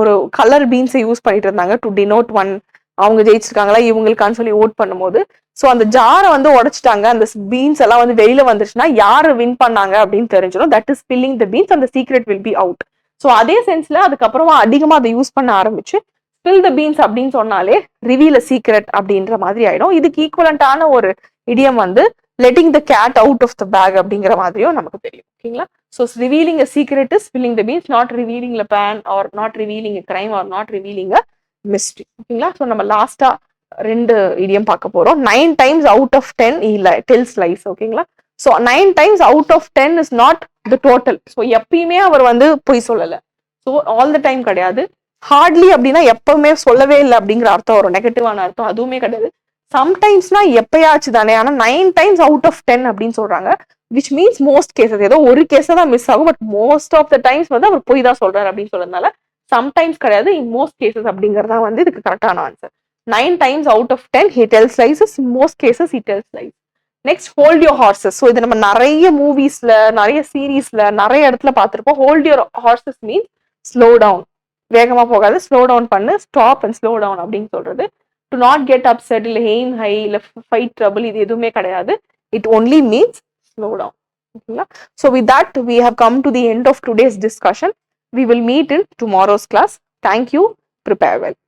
ஒரு கலர் பீன்ஸை யூஸ் பண்ணிட்டு இருந்தாங்க டு டினோட் ஒன், அவங்க ஜெயிச்சிருக்காங்களா இவங்களுக்கான்னு சொல்லி ஓட் பண்ணும்போது. ஸோ அந்த ஜாரை வந்து உடைச்சிட்டாங்க, அந்த பீன்ஸ் எல்லாம் வந்து வெளியில வந்துருச்சுன்னா யாரு வின் பண்ணாங்க அப்படின்னு தெரிஞ்சிடும். That is spilling the beans, அந்த secret will be out. So அதே சென்ஸ்ல அதுக்கப்புறமா அதிகமா அதை யூஸ் பண்ண ஆரம்பிச்சு ஸ்பில் த பீன்ஸ் அப்படின்னு சொன்னாலே ரிவீல் அ சீக்ரெட் அப்படின்ற மாதிரி ஆயிடும். இதுக்கு ஈக்குவலண்டான ஒரு இடியம் வந்து letting the cat out of the bag அப்படிங்கிற மாதிரியும் நமக்கு தெரியும். ஓகேங்களா? So revealing a secret is spilling the beans, not revealing a plan or not revealing a crime or not revealing a mystery. ஓகேங்களா? ஸோ நம்ம லாஸ்டா 2 இடியம் பார்க்க போறோம். 9 times out of 10 tells lies. ஓகேங்களா? So 9 times out of 10 is not the total. So எப்பயுமே அவர் வந்து பொய் சொல்லல. ஸோ ஆல் த டைம் கிடையாது. ஹார்ட்லி அப்படின்னா எப்பவுமே சொல்லவே இல்லை அப்படிங்கிற அர்த்தம் வரும், நெகட்டிவான அர்த்தம் அதுவுமே கிடையாது. சம்டைம்ஸ்னா எப்பயாச்சு தானே, ஆனா 9 times out of 10 அப்படின்னு சொல்றாங்க. விச் மீன்ஸ் மோஸ்ட் கேசஸ், ஏதோ ஒரு கேஸ் தான் மிஸ் ஆகும், but most of the times வந்து அவர் போய் தான் சொல்றாரு அப்படின்னு சொல்றதுனால சம்டைம்ஸ் கிடையாது, இன் மோஸ்ட் கேசஸ் அப்படிங்கறதா வந்து இதுக்கு கரெக்டான answer. 9 times out of 10 he tells lies, in most cases he tells lies. Next hold your horses. So இது நம்ம நிறைய மூவிஸ்ல, நிறைய சீரீஸ்ல, நிறைய இடத்துல பார்த்துருப்போம். Hold your horses means slow down, வேகமா போகாது, ஸ்லோ டவுன் பண்ணு, ஸ்டாப் அண்ட் ஸ்லோ டவுன் அப்படின்னு சொல்றது. டு நாட் கெட் அப்செட், இல்ல எய்ம் ஹை, இல்ல ஃபைட் ட்ரபிள், இது எதுவுமே கிடையாது. It only means slow down. ஓகேங்களா? So with that we have come to the end of today's discussion. We will meet in tomorrow's class. Thank you. Prepare well.